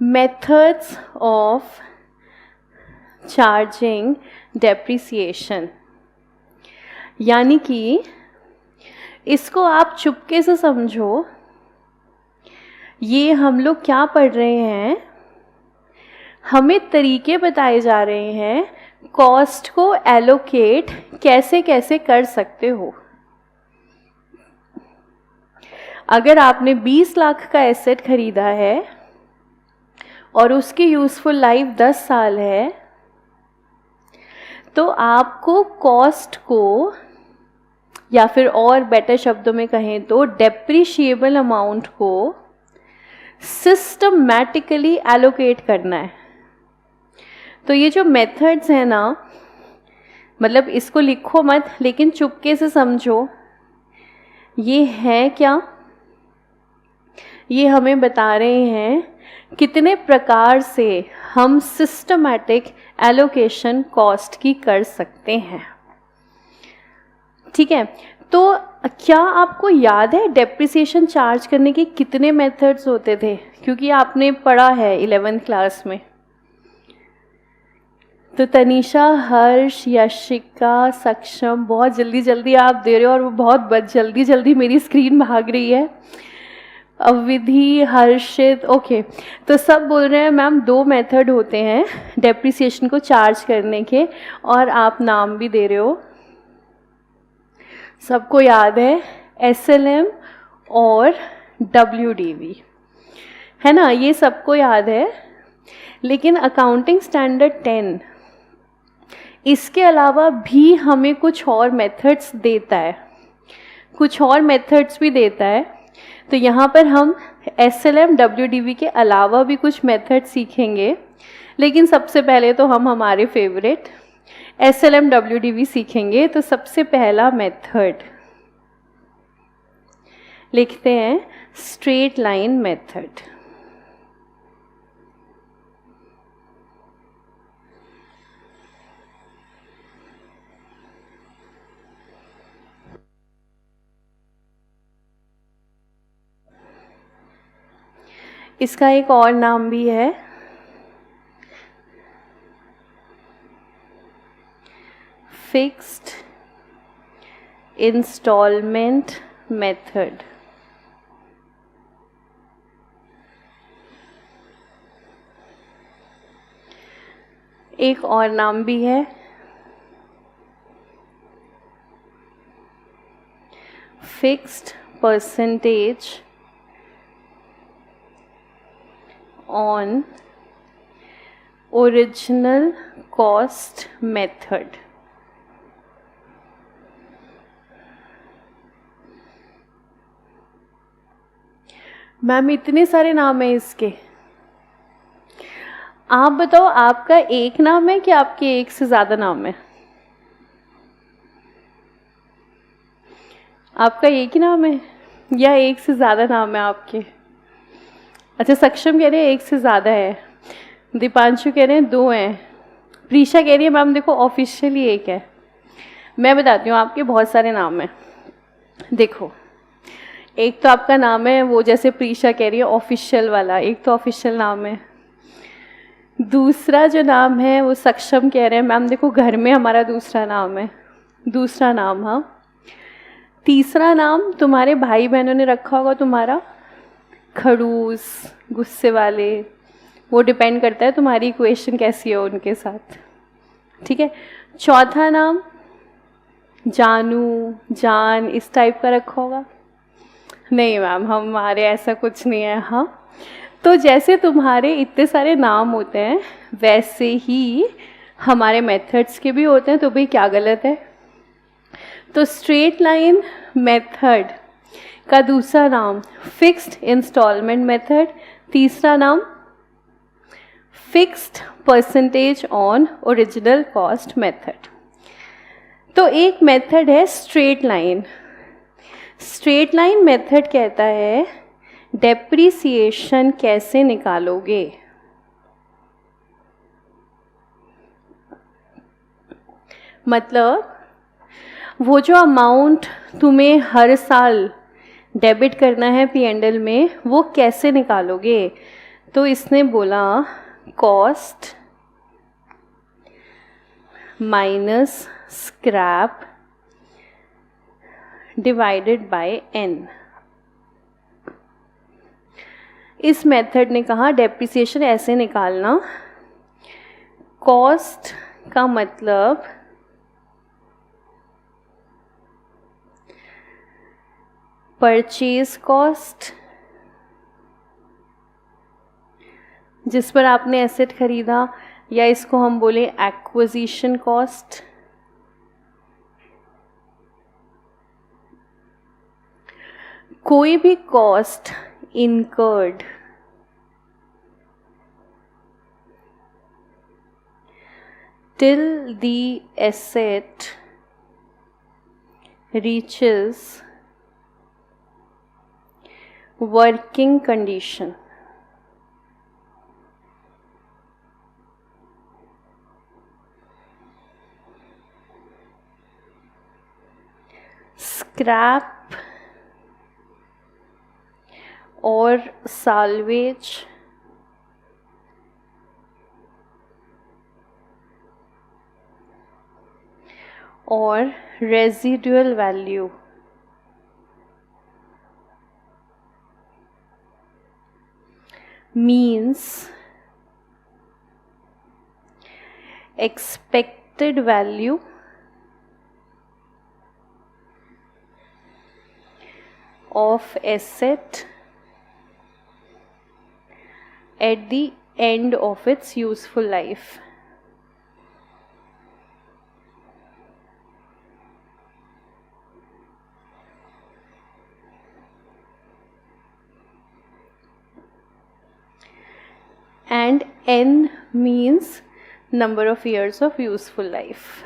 methods of charging depreciation, यानी कि इसको आप चुपके से समझो। ये हम लोग क्या पढ़ रहे हैं? हमें तरीके बताए जा रहे हैं कॉस्ट को एलोकेट कैसे कैसे कर सकते हो। अगर आपने 20 लाख का एसेट खरीदा है और उसकी यूज़फुल लाइफ 10 साल है, तो आपको कॉस्ट को, या फिर और बेटर शब्दों में कहें तो डेप्रिशिएबल अमाउंट को सिस्टमैटिकली एलोकेट करना है। तो ये जो मेथड्स हैं ना, मतलब इसको लिखो मत, लेकिन चुपके से समझो ये है क्या। ये हमें बता रहे हैं कितने प्रकार से हम सिस्टमैटिक एलोकेशन कॉस्ट की कर सकते हैं। ठीक है, तो क्या आपको याद है डेप्रिसिएशन चार्ज करने के कितने मेथड्स होते थे? क्योंकि आपने पढ़ा है 11th क्लास में। तो तनीषा, हर्ष, यशिका, सक्षम, बहुत जल्दी जल्दी आप दे रहे हो और वो बहुत जल्दी जल्दी मेरी स्क्रीन भाग रही है। अविधि, हर्षित, ओके। तो सब बोल रहे हैं मैम 2 मेथड होते हैं डेप्रिसिएशन को चार्ज करने के, और आप नाम भी दे रहे हो। सबको याद है SLM और WDV, है ना? ये सबको याद है। लेकिन अकाउंटिंग स्टैंडर्ड 10 इसके अलावा भी हमें कुछ और मेथड्स देता है, कुछ और मेथड्स भी देता है। तो यहाँ पर हम SLM WDV के अलावा भी कुछ मेथड सीखेंगे, लेकिन सबसे पहले तो हम हमारे फेवरेट SLM WDV सीखेंगे। तो सबसे पहला मेथड लिखते हैं स्ट्रेट लाइन मेथड। इसका एक और नाम भी है, फिक्स्ड इंस्टॉलमेंट मेथड। एक और नाम भी है fixed percentage on original cost method. Ma'am इतने सारे नाम हैं इसके, आप बताओ आपका एक नाम है कि आपके एक से ज़्यादा नाम है? आपका एक ही नाम है या एक से ज़्यादा नाम है आपके? अच्छा, सक्षम कह रहे हैं एक से ज़्यादा है, दीपांशु कह रहे हैं 2 हैं, प्रीशा कह रही है मैम देखो ऑफिशियली एक है। मैं बताती हूँ आपके बहुत सारे नाम हैं। देखो, एक तो आपका नाम है वो जैसे प्रीशा कह रही है ऑफिशियल वाला, एक तो ऑफिशियल नाम है। दूसरा जो नाम है वो सक्षम कह रहे हैं मैम देखो घर में हमारा दूसरा नाम है, दूसरा नाम। हाँ, तीसरा नाम तुम्हारे भाई बहनों ने रखा होगा तुम्हारा, खड़ूस, गुस्से वाले, वो डिपेंड करता है तुम्हारी इक्वेशन कैसी है उनके साथ, ठीक है। चौथा नाम जानू, जान, इस टाइप का रखा होगा? नहीं मैम, हमारे ऐसा कुछ नहीं है। हाँ, तो जैसे तुम्हारे इतने सारे नाम होते हैं वैसे ही हमारे मेथड्स के भी होते हैं, तो भाई क्या गलत है? तो स्ट्रेट लाइन मेथड का दूसरा नाम फिक्स्ड इंस्टॉलमेंट मेथड, तीसरा नाम fixed percentage on original cost method. तो एक मेथड है straight line. Straight line method कहता है डेप्रिसिएशन कैसे निकालोगे। मतलब वो जो अमाउंट तुम्हें हर साल डेबिट करना है P&L में, वो कैसे निकालोगे? तो इसने बोला cost minus scrap divided by n। इस मेथड ने कहा डेप्रिसिएशन ऐसे निकालना, कॉस्ट का मतलब परचेज कॉस्ट जिस पर आपने एसेट खरीदा, या इसको हम बोले एक्विजिशन कॉस्ट, कोई भी cost incurred till the asset reaches working condition। Scrap और साल्वेज और residual value means expected value of asset at the end of its useful life। And n means number of years of useful life।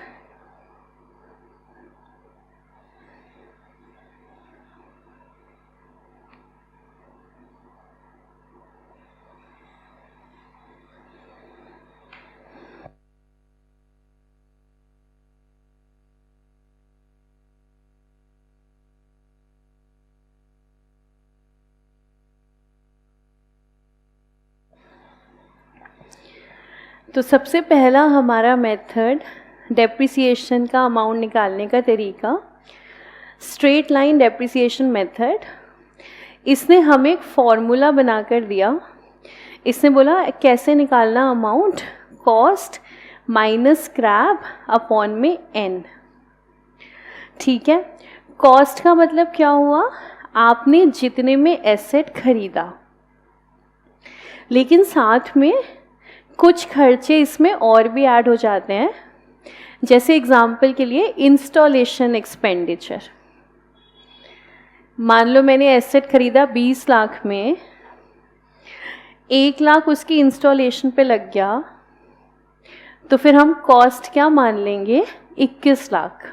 तो सबसे पहला हमारा method depreciation का amount निकालने का तरीका, स्ट्रेट लाइन डेप्रिसिएशन मेथड। इसने हमें एक फॉर्मूला बनाकर दिया। इसने बोला कैसे निकालना amount, cost minus scrap upon में n। ठीक है, कॉस्ट का मतलब क्या हुआ, आपने जितने में एसेट खरीदा, लेकिन साथ में कुछ खर्चे इसमें और भी ऐड हो जाते हैं। जैसे एग्जाम्पल के लिए इंस्टॉलेशन एक्सपेंडिचर। मान लो मैंने एसेट खरीदा 20 लाख में, 1 लाख उसकी इंस्टॉलेशन पे लग गया, तो फिर हम कॉस्ट क्या मान लेंगे, 21 लाख।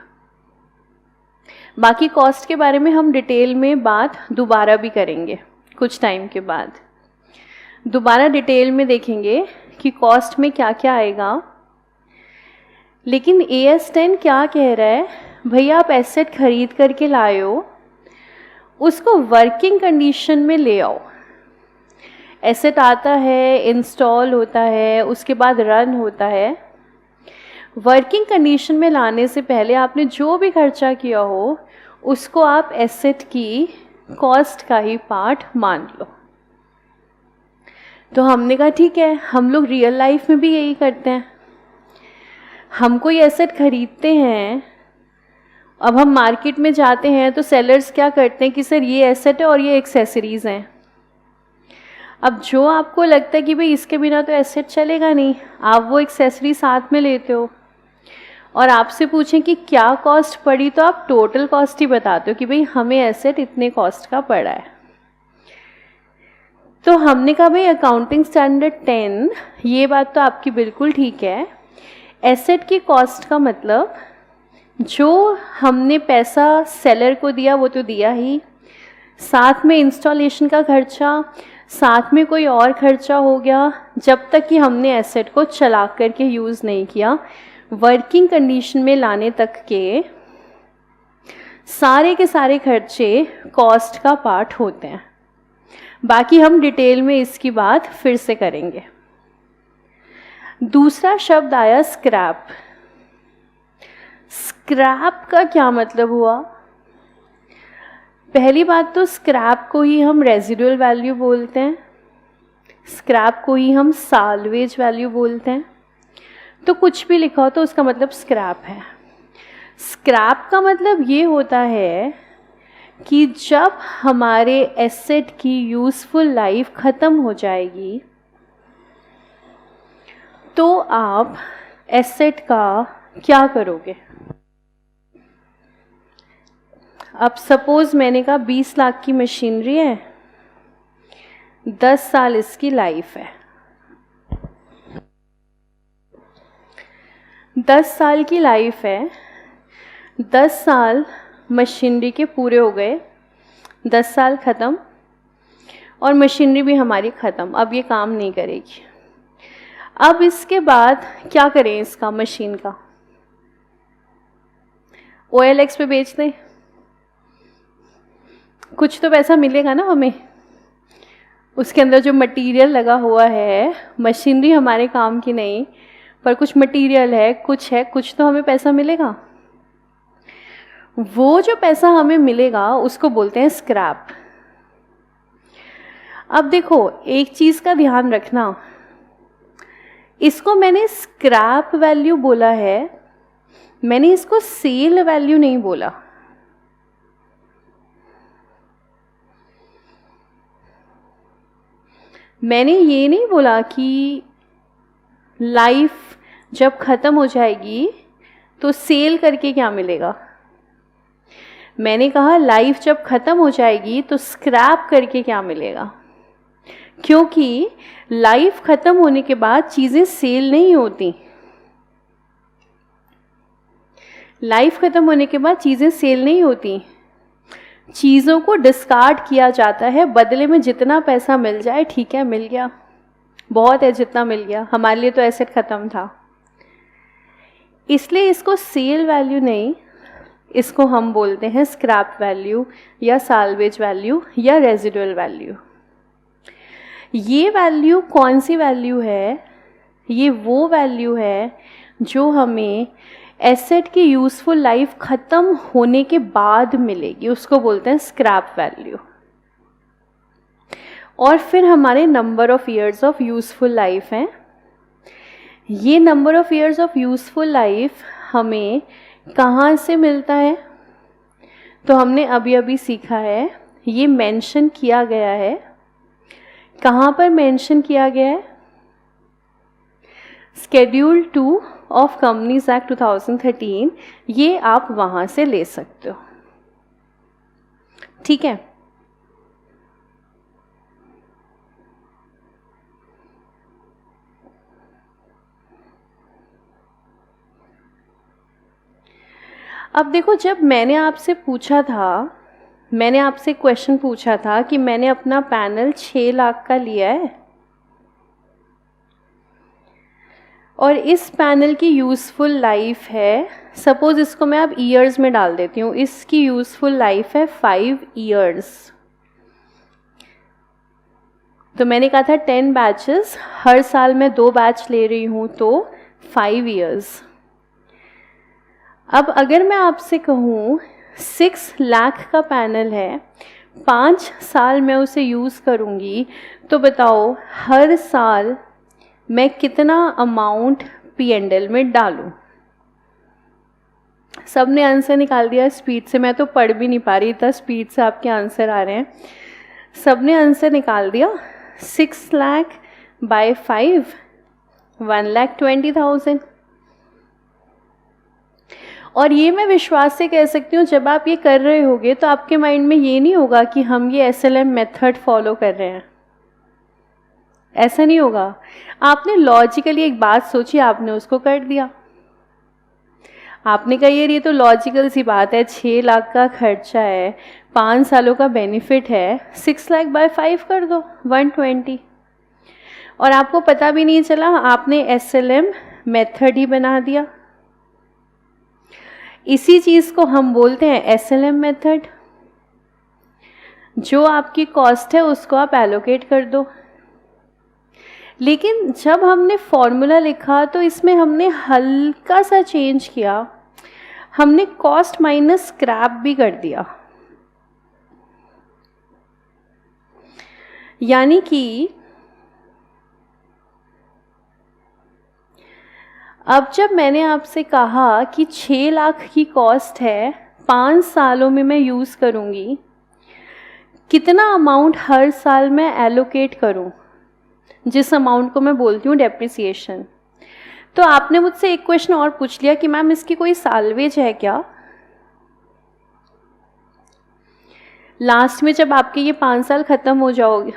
बाकी कॉस्ट के बारे में हम डिटेल में बात दोबारा भी करेंगे, कुछ टाइम के बाद दोबारा डिटेल में देखेंगे कि कॉस्ट में क्या क्या आएगा। लेकिन AS10 क्या कह रहा है, भैया आप एसेट खरीद करके लाए हो, उसको वर्किंग कंडीशन में ले आओ। एसेट आता है, इंस्टॉल होता है, उसके बाद रन होता है। वर्किंग कंडीशन में लाने से पहले आपने जो भी खर्चा किया हो उसको आप एसेट की कॉस्ट का ही पार्ट मान लो। तो हमने कहा ठीक है, हम लोग रियल लाइफ में भी यही करते हैं। हम कोई एसेट खरीदते हैं, अब हम मार्केट में जाते हैं तो सेलर्स क्या करते हैं कि सर ये एसेट है और ये एक्सेसरीज़ हैं। अब जो आपको लगता है कि भाई इसके बिना तो एसेट चलेगा नहीं, आप वो एक्सेसरी साथ में लेते हो और आपसे पूछें कि क्या कॉस्ट पड़ी, तो आप टोटल कॉस्ट ही बताते हो कि भाई हमें एसेट इतने कॉस्ट का पड़ा है। तो हमने कहा भाई अकाउंटिंग स्टैंडर्ड 10, ये बात तो आपकी बिल्कुल ठीक है। एसेट की कॉस्ट का मतलब जो हमने पैसा सेलर को दिया वो तो दिया ही, साथ में इंस्टॉलेशन का खर्चा, साथ में कोई और खर्चा हो गया जब तक कि हमने एसेट को चला करके यूज़ नहीं किया, वर्किंग कंडीशन में लाने तक के सारे खर्चे कॉस्ट का पार्ट होते हैं। बाकी हम डिटेल में इसकी बात फिर से करेंगे। दूसरा शब्द आया स्क्रैप। स्क्रैप का क्या मतलब हुआ? पहली बात तो स्क्रैप को ही हम रेजिडुअल वैल्यू बोलते हैं, स्क्रैप को ही हम साल्वेज वैल्यू बोलते हैं। तो कुछ भी लिखा हो तो उसका मतलब स्क्रैप है। स्क्रैप का मतलब ये होता है कि जब हमारे एसेट की यूज़फुल लाइफ ख़त्म हो जाएगी तो आप एसेट का क्या करोगे? अब सपोज़ मैंने कहा 20 लाख की मशीनरी है, 10 साल इसकी लाइफ है। 10 साल की लाइफ है, 10 साल मशीनरी के पूरे हो गए, 10 साल ख़त्म और मशीनरी भी हमारी ख़त्म, अब ये काम नहीं करेगी। अब इसके बाद क्या करें इसका, मशीन का OLX पे बेच दें, कुछ तो पैसा मिलेगा ना हमें। उसके अंदर जो मटेरियल लगा हुआ है, मशीनरी हमारे काम की नहीं पर कुछ मटेरियल है, कुछ तो हमें पैसा मिलेगा। वो जो पैसा हमें मिलेगा उसको बोलते हैं स्क्रैप। अब देखो एक चीज़ का ध्यान रखना, इसको मैंने स्क्रैप वैल्यू बोला है, मैंने इसको सेल वैल्यू नहीं बोला। मैंने ये नहीं बोला कि लाइफ जब ख़त्म हो जाएगी तो सेल करके क्या मिलेगा। मैंने कहा लाइफ जब ख़त्म हो जाएगी तो स्क्रैप करके क्या मिलेगा, क्योंकि लाइफ ख़त्म होने के बाद चीज़ें सेल नहीं होती। लाइफ ख़त्म होने के बाद चीज़ें सेल नहीं होती, चीज़ों को डिस्कार्ड किया जाता है, बदले में जितना पैसा मिल जाए ठीक है, मिल गया, बहुत है जितना मिल गया, हमारे लिए तो एसेट ख़त्म था। इसलिए इसको सेल वैल्यू नहीं, इसको हम बोलते हैं स्क्रैप वैल्यू या साल्वेज वैल्यू या रेजिडुअल वैल्यू। ये वैल्यू कौन सी वैल्यू है? ये वो वैल्यू है जो हमें एसेट की यूज़फुल लाइफ ख़त्म होने के बाद मिलेगी, उसको बोलते हैं स्क्रैप वैल्यू। और फिर हमारे number of years of useful life हैं। ये number of years of useful life हमें कहाँ से मिलता है? तो हमने अभी अभी सीखा है, ये मेंशन किया गया है। कहाँ पर मेंशन किया गया है? Schedule 2 ऑफ कंपनीज एक्ट 2013, ये आप वहाँ से ले सकते हो। ठीक है, अब देखो, जब मैंने आपसे क्वेश्चन पूछा था कि मैंने अपना पैनल 6 लाख का लिया है और इस पैनल की यूज़फुल लाइफ है, सपोज इसको मैं अब ईयर्स में डाल देती हूँ, इसकी यूज़फुल लाइफ है 5 ईयर्स। तो मैंने कहा था 10 बैचेस, हर साल मैं 2 बैच ले रही हूँ, तो 5 ईयर्स। अब अगर मैं आपसे कहूँ 6 लाख का पैनल है, 5 साल मैं उसे यूज़ करूँगी, तो बताओ हर साल मैं कितना अमाउंट P&L में डालूँ? सब ने आंसर निकाल दिया स्पीड से, मैं तो पढ़ भी नहीं पा रही, इतना स्पीड से आपके आंसर आ रहे हैं। सब ने आंसर निकाल दिया। 6 लाख बाय 5, 1,20,000। और ये मैं विश्वास से कह सकती हूँ, जब आप ये कर रहे होगे तो आपके माइंड में ये नहीं होगा कि हम ये SLM मेथड फॉलो कर रहे हैं, ऐसा नहीं होगा। आपने लॉजिकली एक बात सोची, आपने उसको कर दिया। आपने कहा यार ये तो लॉजिकल सी बात है, 6 लाख का खर्चा है, 5 सालों का बेनिफिट है, 6 लाख बाय 5 कर दो, 120। और आपको पता भी नहीं चला, आपने SLM मेथड ही बना दिया। इसी चीज़ को हम बोलते हैं SLM मेथड। जो आपकी कॉस्ट है उसको आप एलोकेट कर दो। लेकिन जब हमने फॉर्मूला लिखा तो इसमें हमने हल्का सा चेंज किया, हमने कॉस्ट माइनस स्क्रैप भी कर दिया। यानी कि अब जब मैंने आपसे कहा कि 6 लाख की कॉस्ट है, 5 सालों में मैं यूज़ करूँगी, कितना अमाउंट हर साल मैं एलोकेट करूँ, जिस अमाउंट को मैं बोलती हूँ डेप्रिसिएशन। तो आपने मुझसे एक क्वेश्चन और पूछ लिया कि मैम इसकी कोई साल्वेज है क्या? लास्ट में जब आपके ये 5 साल ख़त्म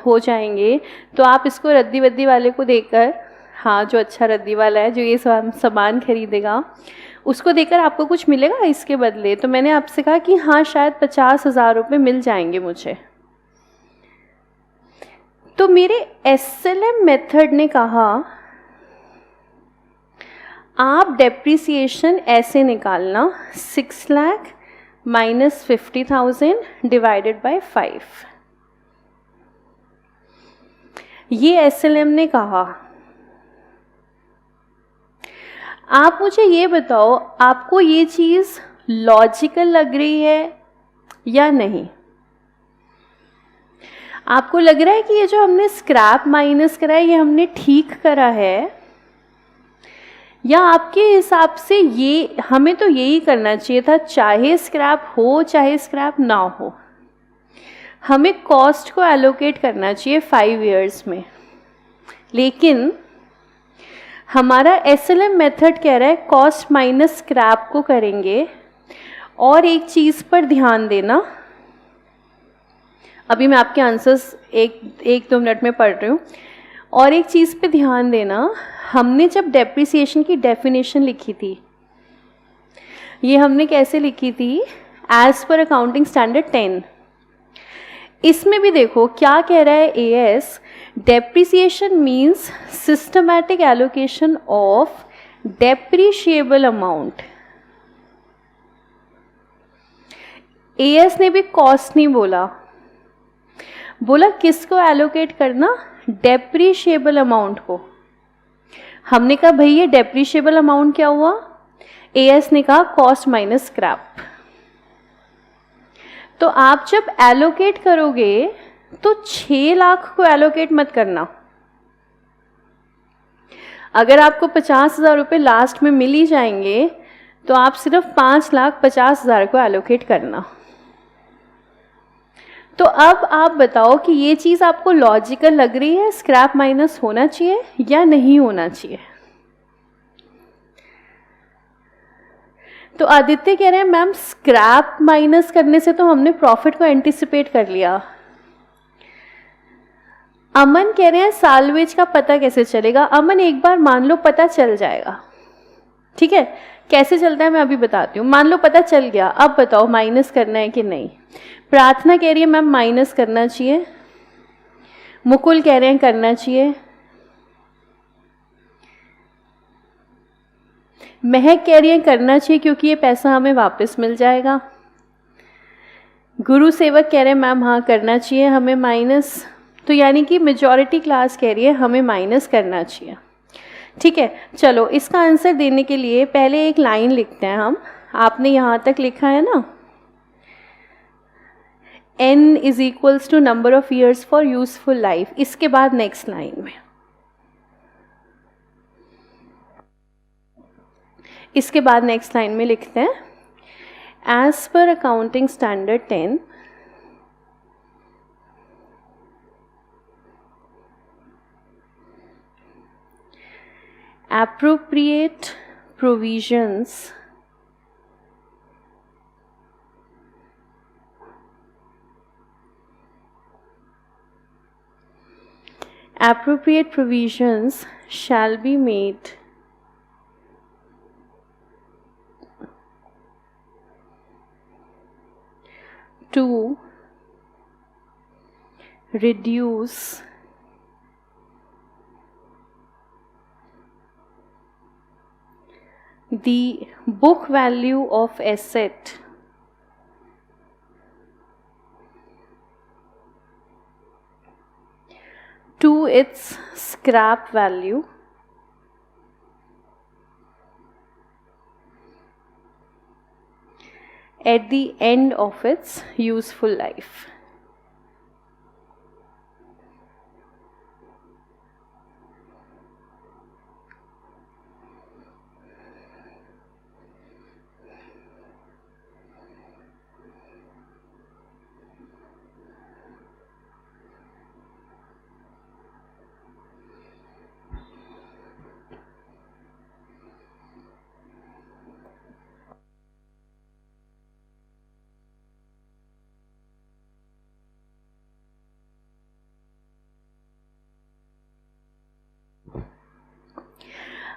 हो जाएंगे तो आप इसको रद्दी वद्दी वाले को देकर, हाँ जो अच्छा रद्दी वाला है, जो ये सामान खरीदेगा, उसको देकर आपको कुछ मिलेगा इसके बदले? तो मैंने आपसे कहा कि हाँ शायद 50,000 रुपये मिल जाएंगे मुझे। तो मेरे SLM मेथड ने कहा आप डेप्रिसिएशन ऐसे निकालना, 6 लाख माइनस 50,000 डिवाइडेड बाय 5। ये SLM ने कहा। आप मुझे ये बताओ, आपको ये चीज़ लॉजिकल लग रही है या नहीं? आपको लग रहा है कि ये जो हमने स्क्रैप माइनस करा है ये हमने ठीक करा है, या आपके हिसाब से ये हमें तो यही करना चाहिए था, चाहे स्क्रैप हो चाहे स्क्रैप ना हो, हमें कॉस्ट को एलोकेट करना चाहिए 5 इयर्स में। लेकिन हमारा SLM मेथड कह रहा है कॉस्ट माइनस स्क्रैप को करेंगे। और एक चीज़ पर ध्यान देना, अभी मैं आपके आंसर्स एक 2 मिनट में पढ़ रही हूँ, और एक चीज़ पे ध्यान देना, हमने जब डेप्रिसिएशन की डेफिनेशन लिखी थी, ये हमने कैसे लिखी थी? एज पर अकाउंटिंग स्टैंडर्ड 10। इसमें भी देखो क्या कह रहा है AS, depreciation means systematic allocation of depreciable amount. AS ने भी कॉस्ट नहीं बोला, बोला किसको एलोकेट करना? डेप्रिशिएबल अमाउंट को। हमने कहा भाई ये डेप्रिशिएबल अमाउंट क्या हुआ, एएस ने कहा कॉस्ट माइनस स्क्रैप। तो आप जब एलोकेट करोगे तो 6 लाख को एलोकेट मत करना। अगर आपको 50,000 रुपये लास्ट में मिल ही जाएंगे तो आप सिर्फ 5,50,000 को एलोकेट करना। तो अब आप बताओ कि ये चीज़ आपको लॉजिकल लग रही है, स्क्रैप माइनस होना चाहिए या नहीं होना चाहिए? तो आदित्य कह रहे हैं मैम स्क्रैप माइनस करने से तो हमने प्रॉफिट को एंटिसिपेट कर लिया। अमन कह रहे हैं साल्वेज का पता कैसे चलेगा? अमन एक बार मान लो पता चल जाएगा, ठीक है? कैसे चलता है मैं अभी बताती हूँ। मान लो पता चल गया, अब बताओ माइनस करना है कि नहीं? प्रार्थना कह रही है मैम माइनस करना चाहिए, मुकुल कह रहे हैं करना चाहिए, महक कह रही है करना चाहिए क्योंकि ये पैसा हमें वापस मिल जाएगा, गुरु सेवक कह रहे हैं मैम हाँ करना चाहिए हमें माइनस। तो यानी कि मेजॉरिटी क्लास कह रही है हमें माइनस करना चाहिए, ठीक है? चलो इसका आंसर देने के लिए पहले एक लाइन लिखते हैं हम। आपने यहाँ तक लिखा है ना, n is equals to number of years for useful life. इसके बाद नेक्स्ट लाइन में, इसके बाद नेक्स्ट लाइन में लिखते हैं एज पर accounting standard 10 appropriate provisions shall be made to reduce the book value of asset to its scrap value at the end of its useful life.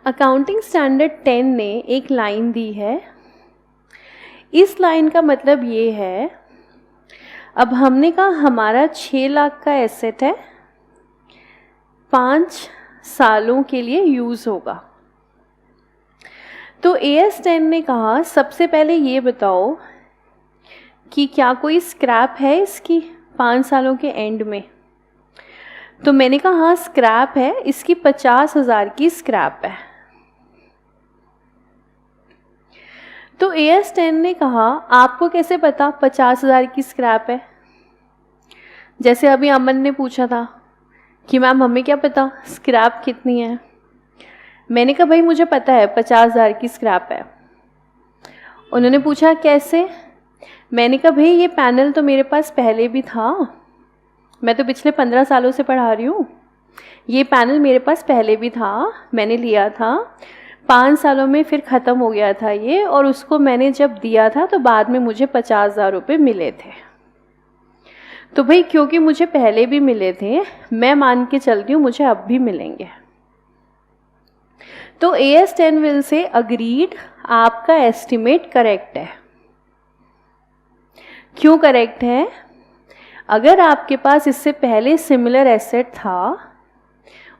Accounting standard 10 ने एक line दी है। इस line का मतलब ये है, अब हमने कहा हमारा 6 लाख का एसेट है, 5 सालों के लिए यूज़ होगा। तो AS 10 ने कहा सबसे पहले ये बताओ कि क्या कोई स्क्रैप है इसकी 5 सालों के एंड में? तो मैंने कहा हाँ स्क्रैप है, इसकी 50,000 की स्क्रैप है। तो AS 10 ने कहा आपको कैसे पता 50,000 की स्क्रैप है? जैसे अभी अमन ने पूछा था कि मैम हमें क्या पता स्क्रैप कितनी है। मैंने कहा भाई मुझे पता है 50,000 की स्क्रैप है। उन्होंने पूछा कैसे? मैंने कहा भाई ये पैनल तो मेरे पास पहले भी था, मैं तो पिछले 15 सालों से पढ़ा रही हूँ। ये पैनल मेरे पास पहले भी था, मैंने लिया था, 5 सालों में फिर ख़त्म हो गया था ये, और उसको मैंने जब दिया था तो बाद में मुझे 50,000 रुपये मिले थे। तो भाई क्योंकि मुझे पहले भी मिले थे, मैं मान के चलती हूँ मुझे अब भी मिलेंगे। तो AS 10 विल से अग्रीड, आपका एस्टिमेट करेक्ट है। क्यों करेक्ट है? अगर आपके पास इससे पहले सिमिलर एसेट था,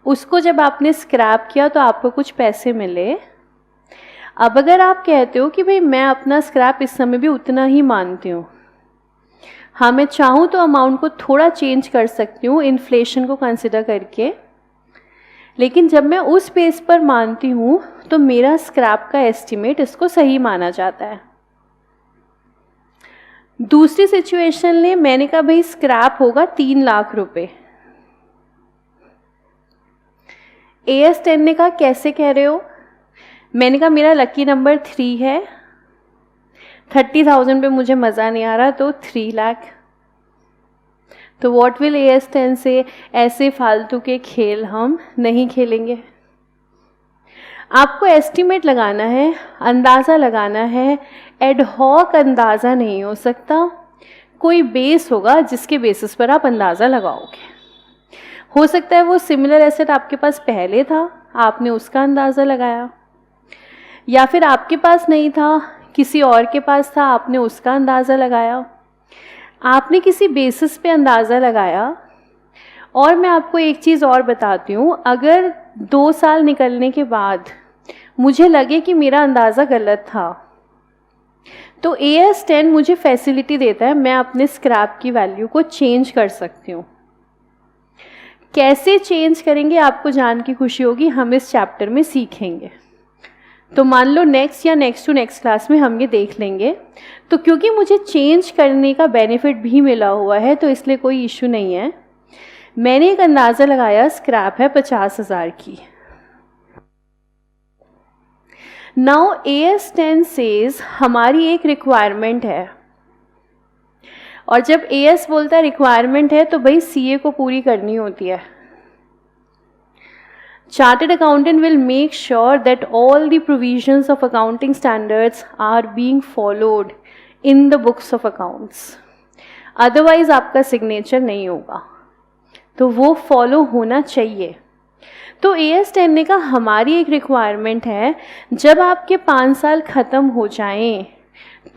उसको जब आपने स्क्रैप किया तो आपको कुछ पैसे मिले। अब अगर आप कहते हो कि भाई मैं अपना स्क्रैप इस समय भी उतना ही मानती हूँ, हाँ मैं चाहूँ तो अमाउंट को थोड़ा चेंज कर सकती हूँ इन्फ्लेशन को कंसिडर करके, लेकिन जब मैं उस बेस पर मानती हूँ तो मेरा स्क्रैप का एस्टिमेट इसको सही माना जाता है। दूसरी सिचुएशन ले, मैंने कहा भाई स्क्रैप होगा 3 लाख रुपए। AS10 ने कहा कैसे कह रहे हो? मैंने कहा मेरा लकी नंबर 3 है, 30,000 पे मुझे मज़ा नहीं आ रहा, तो 3 लाख। तो व्हाट विल AS10 से? ऐसे फालतू के खेल हम नहीं खेलेंगे। आपको एस्टिमेट लगाना है, अंदाज़ा लगाना है। एडहॉक अंदाज़ा नहीं हो सकता, कोई बेस होगा जिसके बेसिस पर आप अंदाज़ा लगाओगे। हो सकता है वो सिमिलर एसेट आपके पास पहले था, आपने उसका अंदाज़ा लगाया, या फिर आपके पास नहीं था, किसी और के पास था, आपने उसका अंदाज़ा लगाया। आपने किसी बेसिस पे अंदाज़ा लगाया। और मैं आपको एक चीज़ और बताती हूँ, अगर 2 साल निकलने के बाद मुझे लगे कि मेरा अंदाज़ा गलत था, तो AS10 मुझे फैसिलिटी देता है, मैं अपने स्क्रैप की वैल्यू को चेंज कर सकती हूँ। कैसे चेंज करेंगे आपको जान की खुशी होगी, हम इस चैप्टर में सीखेंगे। तो मान लो नेक्स्ट या नेक्स्ट टू नेक्स्ट क्लास में हम ये देख लेंगे। तो क्योंकि मुझे चेंज करने का बेनिफिट भी मिला हुआ है तो इसलिए कोई इशू नहीं है। मैंने एक अंदाज़ा लगाया, स्क्रैप है 50,000 की। नाउ AS10 सेज हमारी एक रिक्वायरमेंट है, और जब AS बोलता है रिक्वायरमेंट है तो भाई CA को पूरी करनी होती है। Chartered accountant will make sure that all the provisions of accounting standards are being followed in the books of accounts. Otherwise आपका सिग्नेचर नहीं होगा, तो वो फॉलो होना चाहिए। तो AS10 ने कहा हमारी एक रिक्वायरमेंट है, जब आपके 5 साल ख़त्म हो जाएं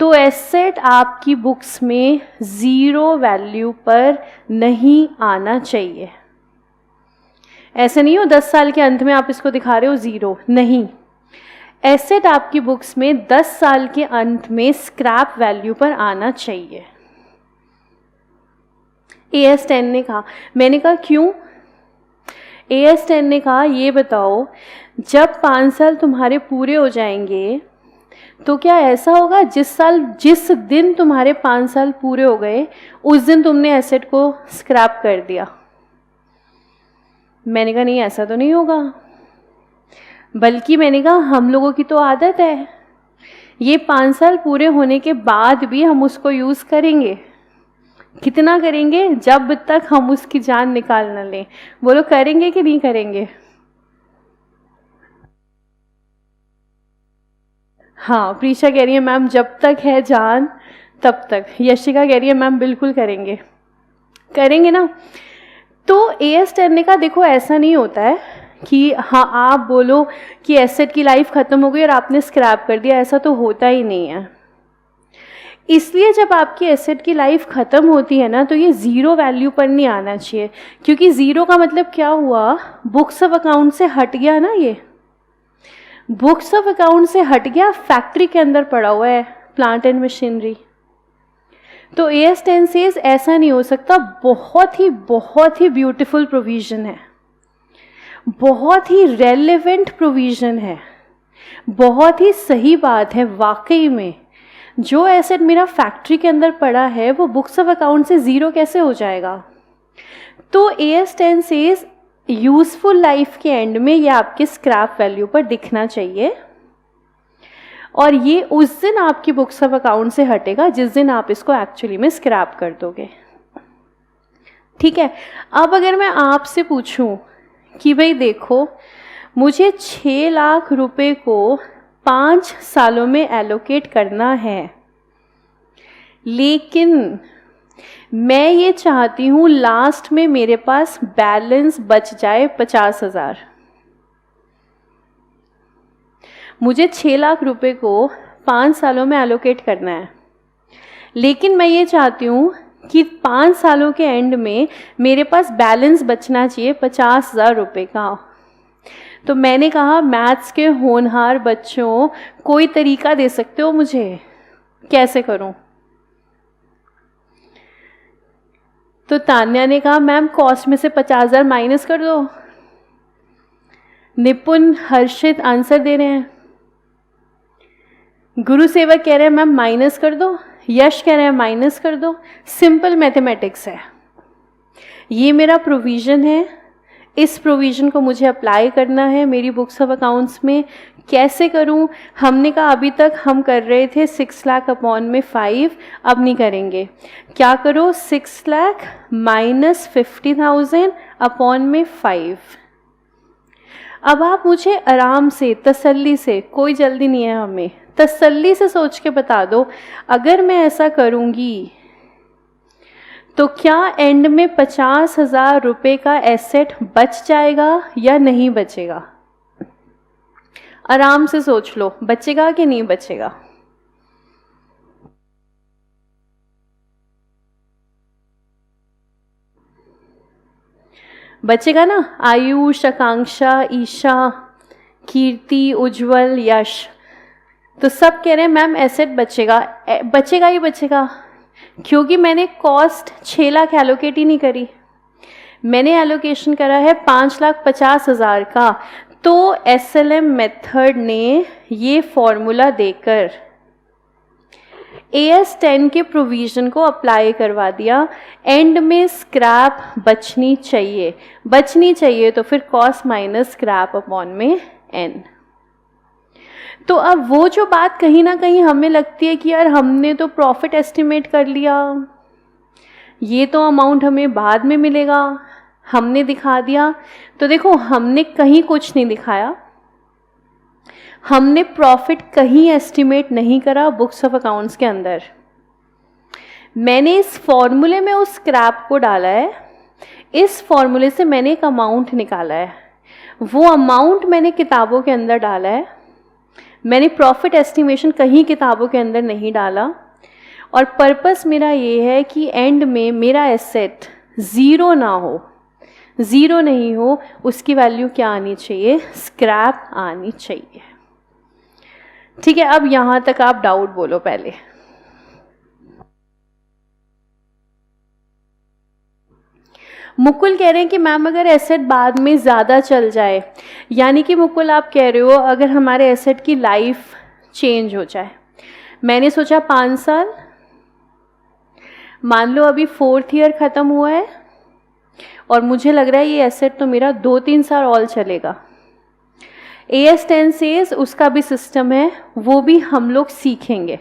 तो एसेट आपकी बुक्स में 0 वैल्यू पर नहीं आना चाहिए। ऐसे नहीं हो 10 साल के अंत में आप इसको दिखा रहे हो 0, नहीं। एसेट आपकी बुक्स में 10 साल के अंत में स्क्रैप वैल्यू पर आना चाहिए। AS10 ने कहा, मैंने कहा क्यों? AS10 ने कहा ये बताओ, जब 5 साल तुम्हारे पूरे हो जाएंगे तो क्या ऐसा होगा जिस दिन तुम्हारे 5 साल पूरे हो गए उस दिन तुमने एसेट को स्क्रैप कर दिया? मैंने कहा नहीं, ऐसा तो नहीं होगा। बल्कि मैंने कहा हम लोगों की तो आदत है, ये 5 साल पूरे होने के बाद भी हम उसको यूज़ करेंगे। कितना करेंगे? जब तक हम उसकी जान निकाल न लें। बोलो करेंगे कि नहीं करेंगे? हाँ, प्रीशा कह रही है मैम जब तक है जान तब तक। यशिका कह रही है मैम बिल्कुल करेंगे। करेंगे ना? तो AS10 ने कहा देखो ऐसा नहीं होता है कि हाँ आप बोलो कि एसेट की लाइफ ख़त्म हो गई और आपने स्क्रैप कर दिया, ऐसा तो होता ही नहीं है। इसलिए जब आपकी एसेट की लाइफ ख़त्म होती है ना तो ये 0 वैल्यू पर नहीं आना चाहिए, क्योंकि 0 का मतलब क्या हुआ? बुक्स ऑफ अकाउंट से हट गया ना, ये बुक्स ऑफ अकाउंट से हट गया, फैक्ट्री के अंदर पड़ा हुआ है प्लांट एंड मशीनरी। तो AS10 सेज ऐसा नहीं हो सकता। बहुत ही ब्यूटीफुल प्रोविज़न है, बहुत ही रेलेवेंट प्रोविज़न है, बहुत ही सही बात है। वाकई में जो एसेट मेरा फैक्ट्री के अंदर पड़ा है वो बुक्स ऑफ अकाउंट से 0 कैसे हो जाएगा? तो AS10 सेज यूजफुल लाइफ के एंड में ये आपके स्क्रैप वैल्यू पर दिखना चाहिए, और ये उस दिन आपकी बुक्स ऑफ अकाउंट से हटेगा जिस दिन आप इसको एक्चुअली में स्क्रैप कर दोगे। ठीक है। अब अगर मैं आपसे पूछूं कि भाई देखो मुझे 6 लाख रुपए को 5 सालों में एलोकेट करना है, लेकिन मैं ये चाहती हूँ लास्ट में मेरे पास बैलेंस बच जाए 50,000। मुझे 6 लाख रुपए को 5 सालों में एलोकेट करना है, लेकिन मैं ये चाहती हूँ कि 5 सालों के एंड में मेरे पास बैलेंस बचना चाहिए 50,000 रुपये का। तो मैंने कहा मैथ्स के होनहार बच्चों कोई तरीका दे सकते हो मुझे, कैसे करूं? तो तान्या ने कहा मैम कॉस्ट में से 50,000 माइनस कर दो। निपुण, हर्षित आंसर दे रहे हैं। गुरु सेवक कह रहे हैं मैम माइनस कर दो, यश कह रहे हैं माइनस कर दो। सिंपल मैथमेटिक्स है, ये मेरा प्रोविज़न है, इस प्रोविज़न को मुझे अप्लाई करना है मेरी बुक्स ऑफ अकाउंट्स में। कैसे करूं? हमने कहा अभी तक हम कर रहे थे 6 लाख अपॉन में 5, अब नहीं करेंगे। क्या करो? 6 लाख माइनस 50,000 अपॉन में 5। अब आप मुझे आराम से, तसल्ली से, कोई जल्दी नहीं है हमें, तसल्ली से सोच के बता दो, अगर मैं ऐसा करूंगी तो क्या एंड में 50,000 रुपये का एसेट बच जाएगा या नहीं बचेगा? आराम से सोच लो, बचेगा कि नहीं बचेगा? बचेगा ना? आयुष, आकांक्षा, ईशा, कीर्ति, उज्जवल, यश, तो सब कह रहे हैं मैम एसेट बचेगा। बचेगा ही बचेगा, क्योंकि मैंने कॉस्ट 6 लाख एलोकेट ही नहीं करी, मैंने एलोकेशन करा है 5,50,000 का। तो SLM मेथड ने ये फॉर्मूला देकर AS10 के प्रोविज़न को अप्लाई करवा दिया। एंड में स्क्रैप बचनी चाहिए, बचनी चाहिए, तो फिर कॉस्ट माइनस स्क्रैप अपॉन में N। तो अब वो जो बात कहीं ना कहीं हमें लगती है कि यार हमने तो प्रॉफिट एस्टिमेट कर लिया, ये तो अमाउंट हमें बाद में मिलेगा, हमने दिखा दिया। तो देखो, हमने कहीं कुछ नहीं दिखाया, हमने प्रॉफिट कहीं एस्टिमेट नहीं करा बुक्स ऑफ अकाउंट्स के अंदर। मैंने इस फॉर्मूले में उस स्क्रैप को डाला है, इस फॉर्मूले से मैंने एक अमाउंट निकाला है, वो अमाउंट मैंने किताबों के अंदर डाला है। मैंने प्रॉफिट एस्टिमेशन कहीं किताबों के अंदर नहीं डाला, और पर्पस मेरा ये है कि एंड में मेरा एसेट ज़ीरो ना हो, ज़ीरो नहीं हो, उसकी वैल्यू क्या आनी चाहिए? स्क्रैप आनी चाहिए। ठीक है, अब यहाँ तक आप डाउट बोलो पहले। मुकुल कह रहे हैं कि मैम अगर एसेट बाद में ज़्यादा चल जाए, यानी कि मुकुल आप कह रहे हो अगर हमारे एसेट की लाइफ चेंज हो जाए। मैंने सोचा 5 साल, मान लो अभी 4th ईयर ख़त्म हुआ है और मुझे लग रहा है ये एसेट तो मेरा 2-3 साल और चलेगा। AS10 से उसका भी सिस्टम है, वो भी हम लोग सीखेंगे।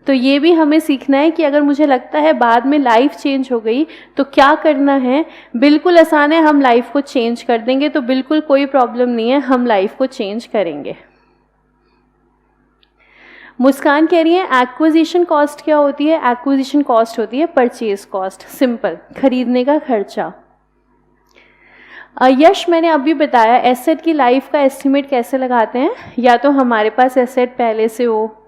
तो ये भी हमें सीखना है कि अगर मुझे लगता है बाद में लाइफ चेंज हो गई तो क्या करना है। बिल्कुल आसान है, हम लाइफ को चेंज कर देंगे, तो बिल्कुल कोई प्रॉब्लम नहीं है, हम लाइफ को चेंज करेंगे। मुस्कान कह रही है एक्विजिशन कॉस्ट क्या होती है? एक्विजिशन कॉस्ट होती है परचेज कॉस्ट, सिंपल, खरीदने का खर्चा। यश, मैंने अभी बताया एसेट की लाइफ का एस्टिमेट कैसे लगाते हैं, या तो हमारे पास एसेट पहले से हो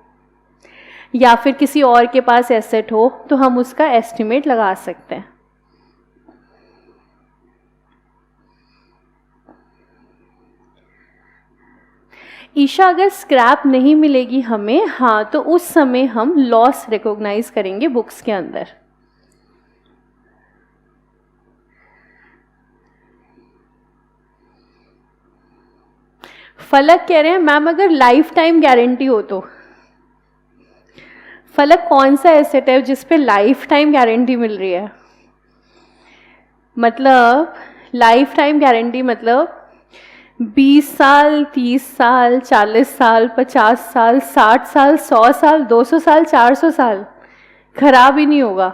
या फिर किसी और के पास एसेट हो तो हम उसका एस्टिमेट लगा सकते हैं। ईशा, अगर स्क्रैप नहीं मिलेगी हमें, हाँ, तो उस समय हम लॉस रिकॉग्नाइज करेंगे बुक्स के अंदर। फलक कह रहे हैं मैम अगर लाइफ टाइम गारंटी हो तो। फलक, कौन सा एसेट है जिस पे लाइफ टाइम गारंटी मिल रही है? मतलब लाइफ टाइम गारंटी मतलब 20 साल, 30 साल, 40 साल, 50 साल, 60 साल, 100 साल, 200 साल, 400 साल, खराब ही नहीं होगा।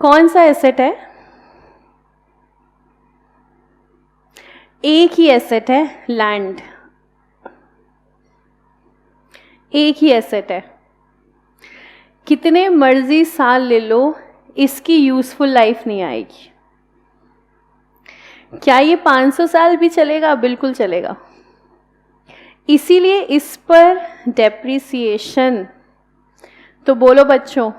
कौन सा एसेट है? एक ही एसेट है, लैंड, एक ही एसेट है। कितने मर्जी साल ले लो, इसकी यूजफुल लाइफ नहीं आएगी। क्या ये 500 साल भी चलेगा? बिल्कुल चलेगा। इसीलिए इस पर डेप्रिसिएशन, तो बोलो बच्चों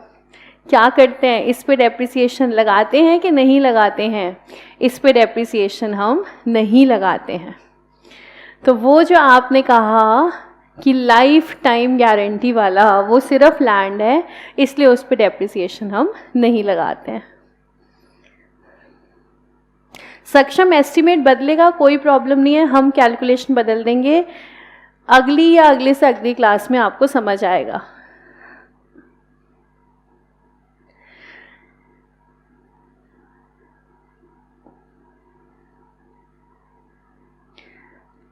क्या करते हैं? इस पे डेप्रिसिएशन लगाते हैं कि नहीं लगाते हैं? इस पे डेप्रिसिएशन हम नहीं लगाते हैं। तो वो जो आपने कहा कि लाइफ टाइम गारंटी वाला, वो सिर्फ लैंड है, इसलिए उस पे डेप्रिसिएशन हम नहीं लगाते हैं। सक्षम एस्टिमेट बदलेगा, कोई प्रॉब्लम नहीं है, हम कैलकुलेशन बदल देंगे, अगली या अगले से अगली क्लास में आपको समझ आएगा।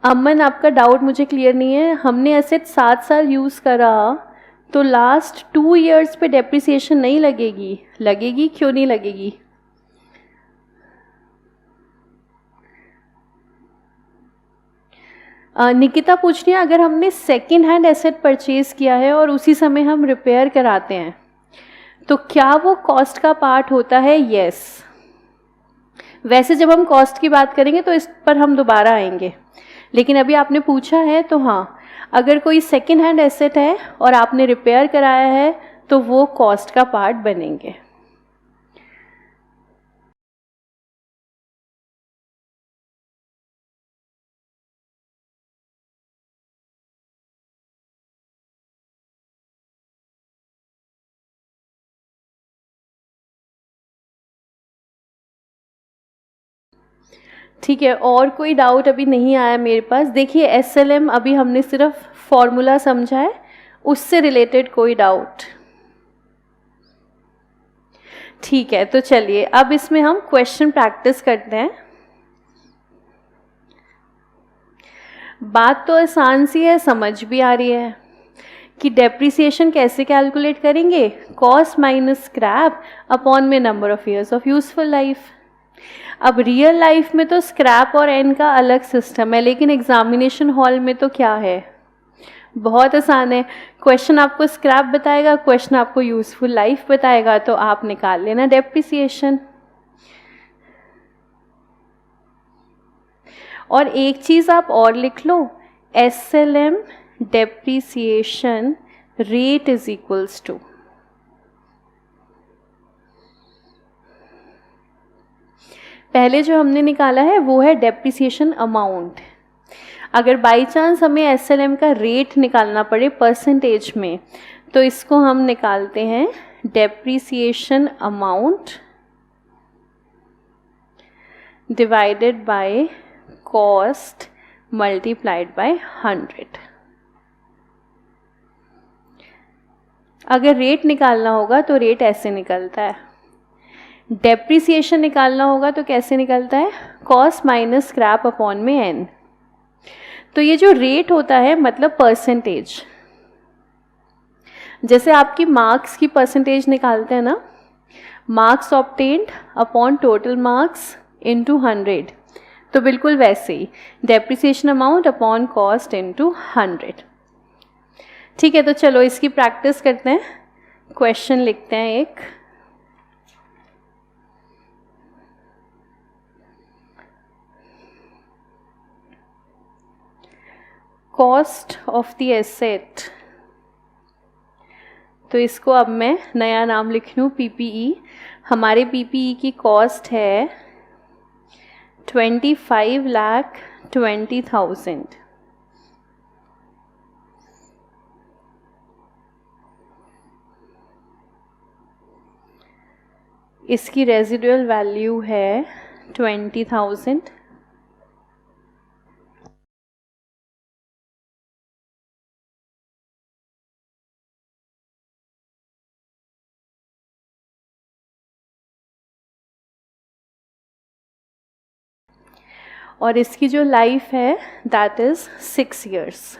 अमन, आपका डाउट मुझे क्लियर नहीं है। हमने एसेट 7 साल यूज़ करा तो लास्ट 2 इयर्स पे डेप्रिसिएशन नहीं लगेगी? लगेगी, क्यों नहीं लगेगी? निकिता पूछ रही है, अगर हमने सेकेंड हैंड एसेट परचेज किया है और उसी समय हम रिपेयर कराते हैं तो क्या वो कॉस्ट का पार्ट होता है? यस। वैसे जब हम कॉस्ट की बात करेंगे तो इस पर हम दोबारा आएंगे, लेकिन अभी आपने पूछा है तो हाँ, अगर कोई सेकेंड हैंड एसेट है और आपने रिपेयर कराया है तो वो कॉस्ट का पार्ट बनेंगे। ठीक है, और कोई डाउट अभी नहीं आया मेरे पास। देखिए SLM अभी हमने सिर्फ फॉर्मूला समझा है, उससे रिलेटेड कोई डाउट? ठीक है, तो चलिए अब इसमें हम क्वेश्चन प्रैक्टिस करते हैं। बात तो आसान सी है, समझ भी आ रही है कि डेप्रिसिएशन कैसे कैलकुलेट करेंगे? कॉस्ट माइनस स्क्रैप अपॉन में number of years of useful life. अब रियल लाइफ में तो स्क्रैप और एन का अलग सिस्टम है, लेकिन एग्जामिनेशन हॉल में तो क्या है, बहुत आसान है। क्वेश्चन आपको स्क्रैप बताएगा, क्वेश्चन आपको यूजफुल लाइफ बताएगा, तो आप निकाल लेना डेप्रिसिएशन। और एक चीज़ आप और लिख लो, SLM depreciation rate is equals to, पहले जो हमने निकाला है वो है डेप्रिसिएशन अमाउंट। अगर बाई चांस हमें SLM का रेट निकालना पड़े परसेंटेज में, तो इसको हम निकालते हैं depreciation amount divided by cost multiplied by 100। अगर रेट निकालना होगा तो रेट ऐसे निकलता है, डेप्रिसिएशन निकालना होगा तो कैसे निकलता है? कॉस्ट माइनस स्क्रैप अपॉन में एन। तो ये जो रेट होता है मतलब परसेंटेज, जैसे आपकी मार्क्स की परसेंटेज निकालते हैं ना, marks obtained upon total marks into 100, तो बिल्कुल वैसे ही depreciation amount upon cost into 100। ठीक है, तो चलो इसकी प्रैक्टिस करते हैं। क्वेश्चन लिखते हैं एक, कॉस्ट ऑफ द एसेट, तो इसको अब मैं नया नाम लिख लूँ PPE। हमारे PPE की कॉस्ट है 25,20,000। इसकी रेजिडुअल वैल्यू है 20,000। और इसकी जो लाइफ है दैट इज 6 years।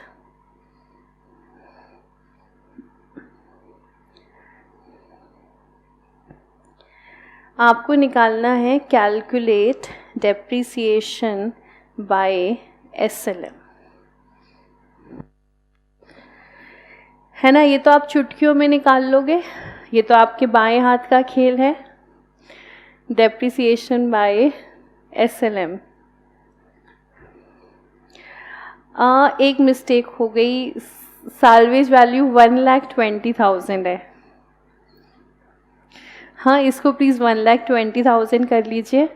आपको निकालना है कैलकुलेट डेप्रिसिएशन बाय SLM, है ना? ये तो आप चुटकियों में निकाल लोगे, ये तो आपके बाएं हाथ का खेल है। डेप्रिसिएशन बाय SLM, एक मिस्टेक हो गई, साल्वेज वैल्यू 1,20,000 है। हाँ, इसको प्लीज़ 1,20,000 कर लीजिए।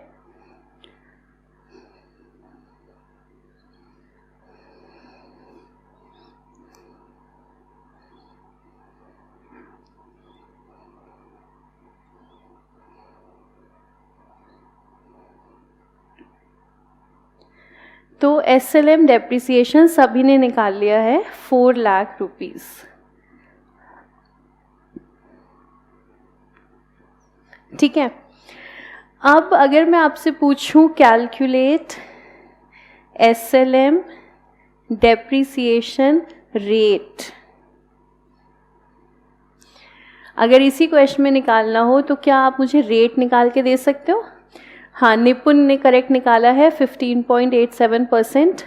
तो SLM डेप्रिसिएशन सभी ने निकाल लिया है 4 लाख रुपीज़। ठीक है, अब अगर मैं आपसे पूछूं कैलकुलेट SLM डेप्रिसिएशन रेट, अगर इसी क्वेश्चन में निकालना हो तो क्या आप मुझे रेट निकाल के दे सकते हो? हाँ, निपुण ने करेक्ट निकाला है 15.87%।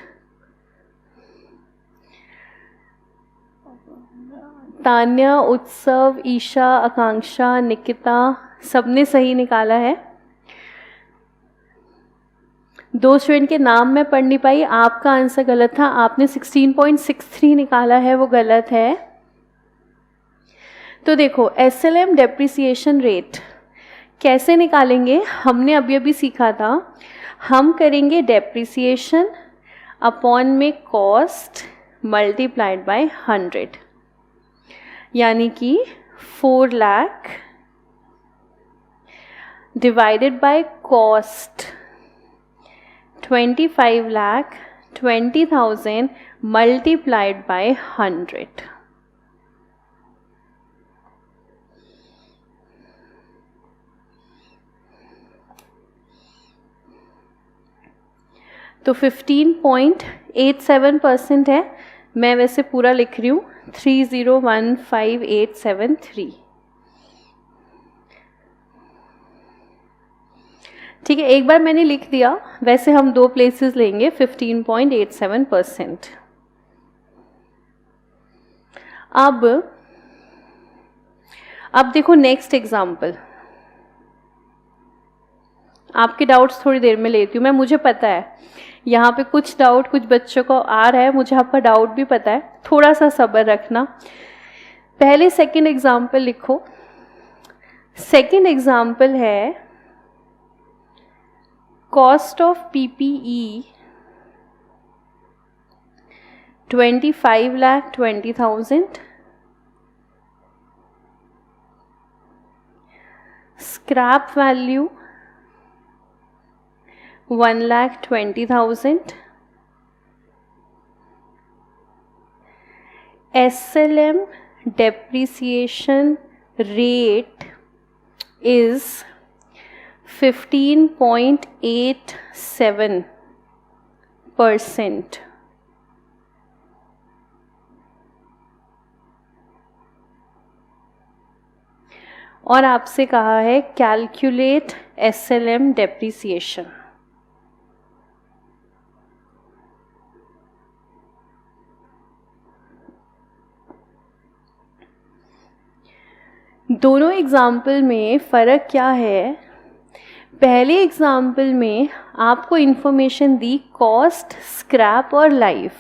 तान्या, उत्सव, ईशा, आकांक्षा, निकिता सबने सही निकाला है। 2 स्टूडेंट के नाम मैं पढ़ नहीं पाई, आपका आंसर गलत था, आपने 16.63 निकाला है, वो गलत है। तो देखो SLM डेप्रिसिएशन रेट कैसे निकालेंगे, हमने अभी अभी सीखा था। हम करेंगे डेप्रिसिएशन अपॉन में कॉस्ट मल्टीप्लाइड बाय 100, यानी कि 4 lakh divided by cost 25 lakh 20,000 multiplied by 100। तो 15.87% है, मैं वैसे पूरा लिख रही हूँ 3015,873। ठीक है, एक बार मैंने लिख दिया, वैसे हम 2 प्लेसेस लेंगे 15.87%। अब देखो नेक्स्ट एग्जाम्पल, आपके डाउट्स थोड़ी देर में लेती हूँ मैं, मुझे पता है यहाँ पे कुछ डाउट कुछ बच्चों को आ रहा है, मुझे आपका डाउट भी पता है, थोड़ा सा सब्र रखना। पहले सेकंड एग्जाम्पल लिखो। सेकंड एग्जाम्पल है cost of PPE 25,20,000, scrap value 1,20,000, SLM depreciation rate is 15.87%. और आपसे कहा है कैलकुलेट SLM डेप्रिसिएशन। दोनों एग्जाम्पल में फ़र्क क्या है? पहले एग्जाम्पल में आपको इन्फॉर्मेशन दी कॉस्ट, स्क्रैप और लाइफ,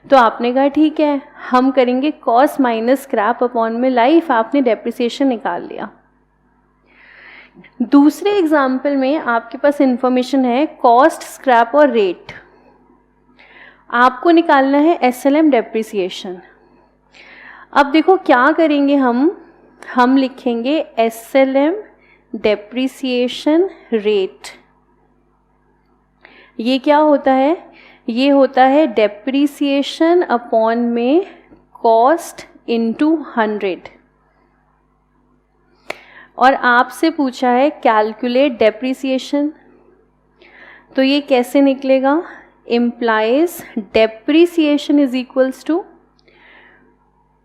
तो आपने कहा ठीक है हम करेंगे कॉस्ट माइनस स्क्रैप अपॉन में लाइफ, आपने डेप्रिसिएशन निकाल लिया। दूसरे एग्जाम्पल में आपके पास इन्फॉर्मेशन है कॉस्ट, स्क्रैप और रेट, आपको निकालना है SLM डेप्रिसिएशन। अब देखो क्या करेंगे हम लिखेंगे SLM डेप्रिसिएशन रेट। ये क्या होता है? ये होता है डेप्रिसिएशन अपॉन में कॉस्ट इनटू 100। और आपसे पूछा है कैलकुलेट डेप्रिसिएशन, तो ये कैसे निकलेगा? Implies depreciation is equals to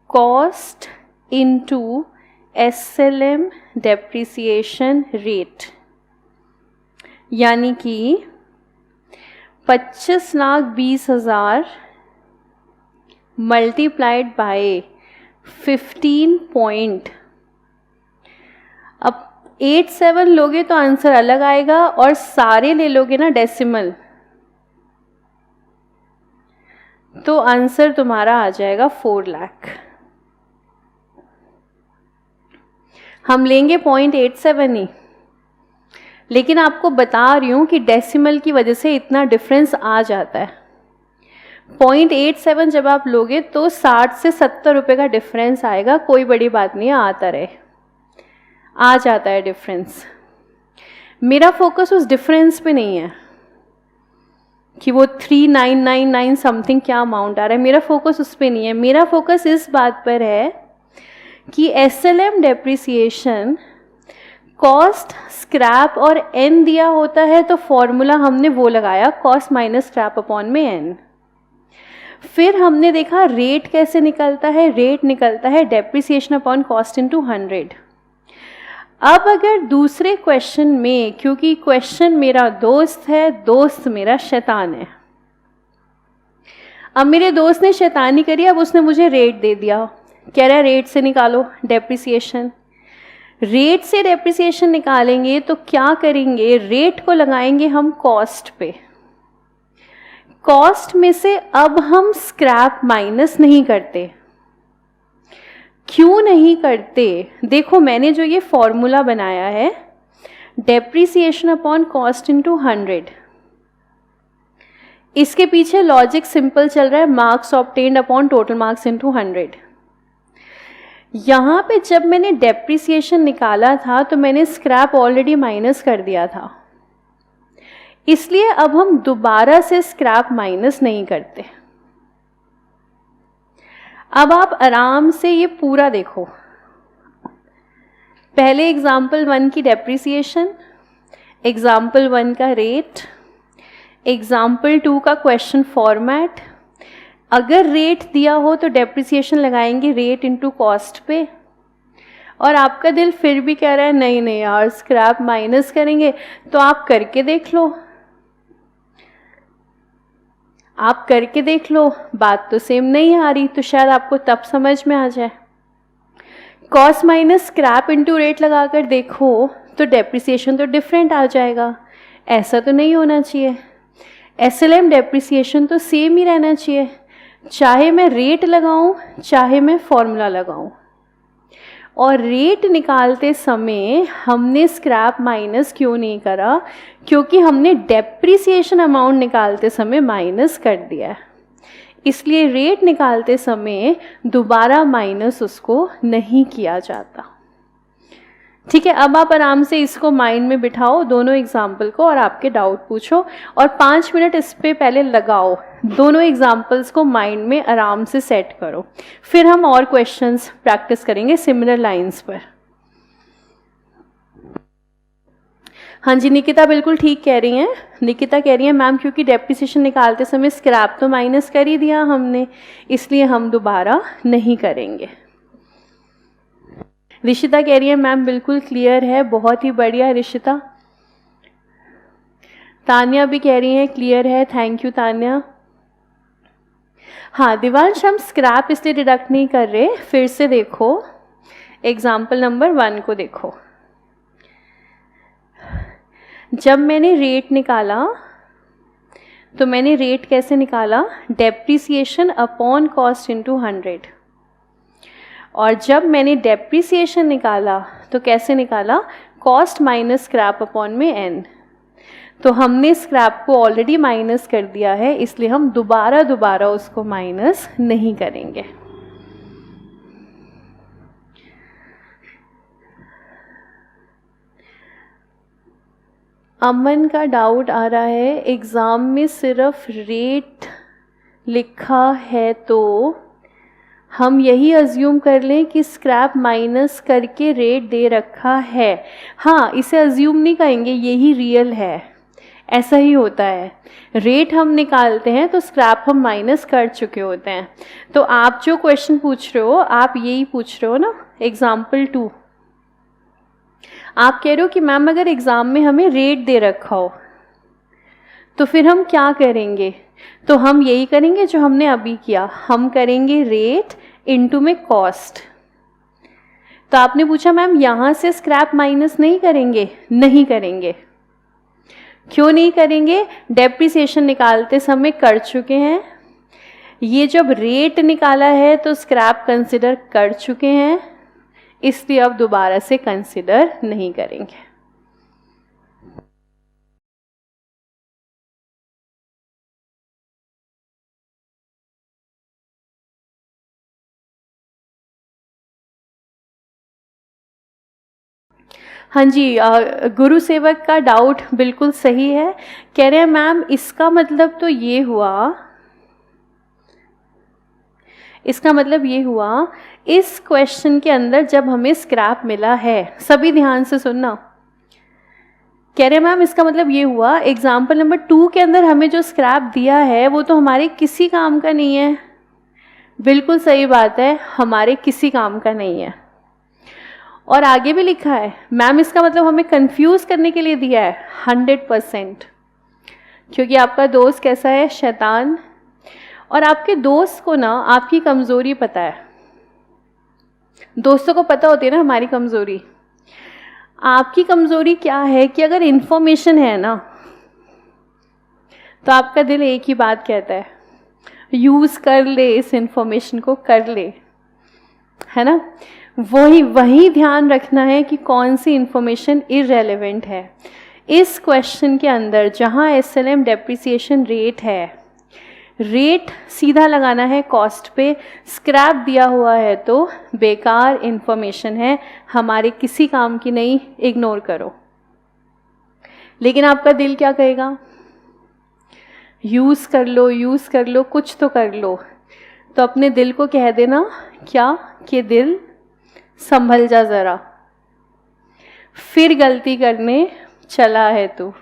cost into SLM depreciation rate, यानी कि 25,20,000 मल्टीप्लाइड बाय 15. अब 87 लोगे तो आंसर अलग आएगा, और सारे ले लोगे ना डेसिमल तो आंसर तुम्हारा आ जाएगा 4 लाख। हम लेंगे 0.87 ही, लेकिन आपको बता रही हूँ कि डेसिमल की वजह से इतना डिफरेंस आ जाता है। 0.87 जब आप लोगे तो 60 से 70 रुपये का डिफरेंस आएगा, कोई बड़ी बात नहीं है, आता रहे, आ जाता है डिफरेंस। मेरा फोकस उस डिफरेंस पे नहीं है, कि वो 3999 समथिंग क्या अमाउंट आ रहा है, मेरा फोकस उस पर नहीं है। मेरा फोकस इस बात पर है कि SLM डेप्रिसिएशन कॉस्ट, स्क्रैप और एन दिया होता है तो फॉर्मूला हमने वो लगाया, कॉस्ट माइनस स्क्रैप अपॉन में एन। फिर हमने देखा रेट कैसे निकलता है, रेट निकलता है डेप्रिसिएशन अपॉन कॉस्ट इंटू 100। अब अगर दूसरे क्वेश्चन में, क्योंकि क्वेश्चन मेरा दोस्त है, दोस्त मेरा शैतान है, अब मेरे दोस्त ने शैतानी करी, अब उसने मुझे रेट दे दिया, कह रहा है रेट से निकालो डेप्रिसिएशन। रेट से डेप्रिसिएशन निकालेंगे तो क्या करेंगे, रेट को लगाएंगे हम कॉस्ट पे। कॉस्ट में से अब हम स्क्रैप माइनस नहीं करते। क्यों नहीं करते? देखो मैंने जो ये फॉर्मूला बनाया है, डेप्रिसिएशन अपॉन कॉस्ट इंटू 100, इसके पीछे लॉजिक सिंपल चल रहा है, marks obtained upon total marks into 100। यहाँ पे जब मैंने डेप्रिसिएशन निकाला था तो मैंने स्क्रैप ऑलरेडी माइनस कर दिया था, इसलिए अब हम दोबारा से स्क्रैप माइनस नहीं करते। अब आप आराम से ये पूरा देखो, पहले एग्जाम्पल 1 की डेप्रिसिएशन, एग्जाम्पल 1 का रेट, एग्जाम्पल 2 का क्वेश्चन फॉर्मेट। अगर रेट दिया हो तो डेप्रिसिएशन लगाएंगे रेट इंटू कॉस्ट पे, और आपका दिल फिर भी कह रहा है नहीं नहीं यार स्क्रैप माइनस करेंगे, तो आप करके देख लो, आप करके देख लो, बात तो सेम नहीं आ रही, तो शायद आपको तब समझ में आ जाए। Cost minus scrap into rate लगाकर देखो तो डेप्रिसिएशन तो डिफरेंट आ जाएगा, ऐसा तो नहीं होना चाहिए। SLM डेप्रिसिएशन तो सेम ही रहना चाहिए, चाहे मैं रेट लगाऊं चाहे मैं फॉर्मूला लगाऊं। और रेट निकालते समय हमने स्क्रैप माइनस क्यों नहीं करा? क्योंकि हमने डेप्रिसिएशन अमाउंट निकालते समय माइनस कर दिया है, इसलिए रेट निकालते समय दोबारा माइनस उसको नहीं किया जाता। ठीक है, अब आप आराम से इसको माइंड में बिठाओ दोनों एग्जाम्पल को, और आपके डाउट पूछो, और 5 मिनट इस पे पहले लगाओ, दोनों एग्जाम्पल्स को माइंड में आराम से सेट करो, फिर हम और क्वेश्चंस प्रैक्टिस करेंगे सिमिलर लाइंस पर। हाँ जी, निकिता बिल्कुल ठीक कह रही हैं। निकिता कह रही है मैम क्योंकि डेप्रिसिएशन निकालते समय स्क्रैप तो माइनस कर ही दिया हमने, इसलिए हम दोबारा नहीं करेंगे। ऋषिता कह रही है मैम बिल्कुल क्लियर है, बहुत ही बढ़िया ऋषिता। तान्या भी कह रही है क्लियर है, थैंक यू तान्या। हाँ दिवांश, हम स्क्रैप इसलिए डिडक्ट नहीं कर रहे, फिर से देखो एग्जाम्पल नंबर 1 को देखो। जब मैंने रेट निकाला तो मैंने रेट कैसे निकाला, डेप्रिसिएशन अपॉन कॉस्ट इंटू 100, और जब मैंने डेप्रिसिएशन निकाला तो कैसे निकाला, कॉस्ट माइनस स्क्रैप अपॉन में एन। तो हमने स्क्रैप को ऑलरेडी माइनस कर दिया है, इसलिए हम दोबारा उसको माइनस नहीं करेंगे। अमन का डाउट आ रहा है एग्जाम में सिर्फ रेट लिखा है तो हम यही अज्यूम कर लें कि स्क्रैप माइनस करके रेट दे रखा है। हाँ, इसे अज्यूम नहीं कहेंगे, यही रियल है, ऐसा ही होता है। रेट हम निकालते हैं तो स्क्रैप हम माइनस कर चुके होते हैं। तो आप जो क्वेश्चन पूछ रहे हो आप यही पूछ रहे हो ना, एग्जाम्पल 2 आप कह रहे हो कि मैम अगर एग्जाम में हमें रेट दे रखा हो तो फिर हम क्या करेंगे, तो हम यही करेंगे जो हमने अभी किया, हम करेंगे रेट इनटू में कॉस्ट। तो आपने पूछा मैम यहां से स्क्रैप माइनस नहीं करेंगे, नहीं करेंगे। क्यों नहीं करेंगे, डेप्रिसिएशन निकालते समय कर चुके हैं, ये जब रेट निकाला है तो स्क्रैप कंसिडर कर चुके हैं, इसलिए अब दोबारा से कंसिडर नहीं करेंगे। हाँ जी, गुरु सेवक का डाउट बिल्कुल सही है। कह रहे हैं मैम इसका मतलब तो ये हुआ, इसका मतलब ये हुआ इस क्वेश्चन के अंदर जब हमें स्क्रैप मिला है, सभी ध्यान से सुनना, कह रहे हैं मैम इसका मतलब ये हुआ एग्जाम्पल नंबर 2 के अंदर हमें जो स्क्रैप दिया है वो तो हमारे किसी काम का नहीं है। बिल्कुल सही बात है, हमारे किसी काम का नहीं है। और आगे भी लिखा है मैम इसका मतलब हमें कंफ्यूज करने के लिए दिया है 100%, क्योंकि आपका दोस्त कैसा है, शैतान। और आपके दोस्त को ना आपकी कमज़ोरी पता है, दोस्तों को पता होती है ना हमारी कमज़ोरी। आपकी कमज़ोरी क्या है कि अगर इन्फॉर्मेशन है ना तो आपका दिल एक ही बात कहता है, यूज़ कर ले, इस इन्फॉर्मेशन को कर ले, है ना। वही ध्यान रखना है कि कौन सी इन्फॉर्मेशन इररेलेवेंट है। इस क्वेश्चन के अंदर जहाँ SLM डेप्रिसिएशन रेट है, रेट सीधा लगाना है कॉस्ट पे, स्क्रैप दिया हुआ है तो बेकार इन्फॉर्मेशन है, हमारे किसी काम की नहीं, इग्नोर करो। लेकिन आपका दिल क्या कहेगा, यूज़ कर लो, यूज़ कर लो, कुछ तो कर लो। तो अपने दिल को कह देना क्या कि दिल संभल जा ज़रा, फिर गलती करने चला है तू।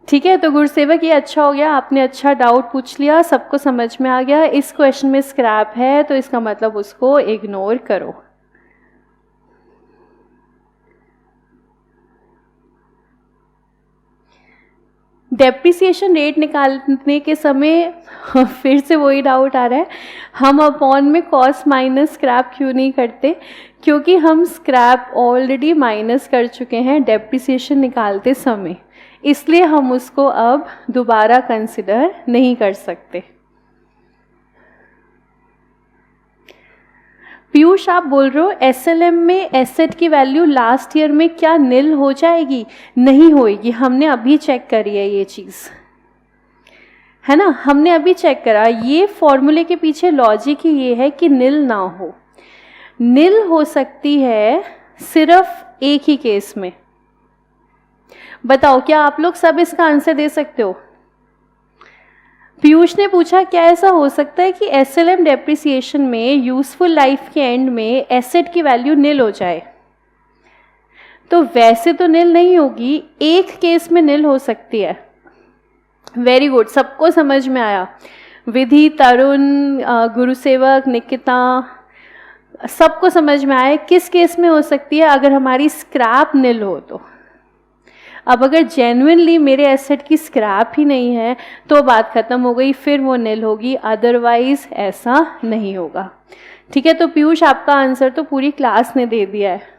ठीक है, तो गुरुसेवक ये अच्छा हो गया, आपने अच्छा डाउट पूछ लिया, सबको समझ में आ गया। इस क्वेश्चन में स्क्रैप है तो इसका मतलब उसको इग्नोर करो। डेप्रिसिएशन रेट निकालने के समय फिर से वही डाउट आ रहा है, हम अपॉन में कॉस्ट माइनस स्क्रैप क्यों नहीं करते, क्योंकि हम स्क्रैप ऑलरेडी माइनस कर चुके हैं डेप्रिसिएशन निकालते समय, इसलिए हम उसको अब दोबारा कंसिडर नहीं कर सकते। पीयूष आप बोल रहे हो SLM में एसेट की वैल्यू लास्ट ईयर में क्या नील हो जाएगी? नहीं होएगी, हमने अभी चेक करी है ये चीज़, है ना, हमने अभी चेक करा। ये फॉर्मूले के पीछे लॉजिक ही ये है कि नील ना हो। नील हो सकती है सिर्फ एक ही केस में। बताओ क्या आप लोग सब इसका आंसर दे सकते हो? पीयूष ने पूछा क्या ऐसा हो सकता है कि SLM डेप्रिसिएशन में यूजफुल लाइफ के एंड में एसेट की वैल्यू नील हो जाए? तो वैसे तो नील नहीं होगी, एक केस में नील हो सकती है। वेरी गुड, सबको समझ में आया। विधि, तरुण, गुरुसेवक, निकिता, सबको समझ में आया किस केस में हो सकती है, अगर हमारी स्क्रैप नील हो तो। अब अगर जेन्युइनली मेरे एसेट की स्क्रैप ही नहीं है तो बात खत्म हो गई, फिर वो नील होगी, अदरवाइज ऐसा नहीं होगा। ठीक है, तो पीयूष आपका आंसर तो पूरी क्लास ने दे दिया है।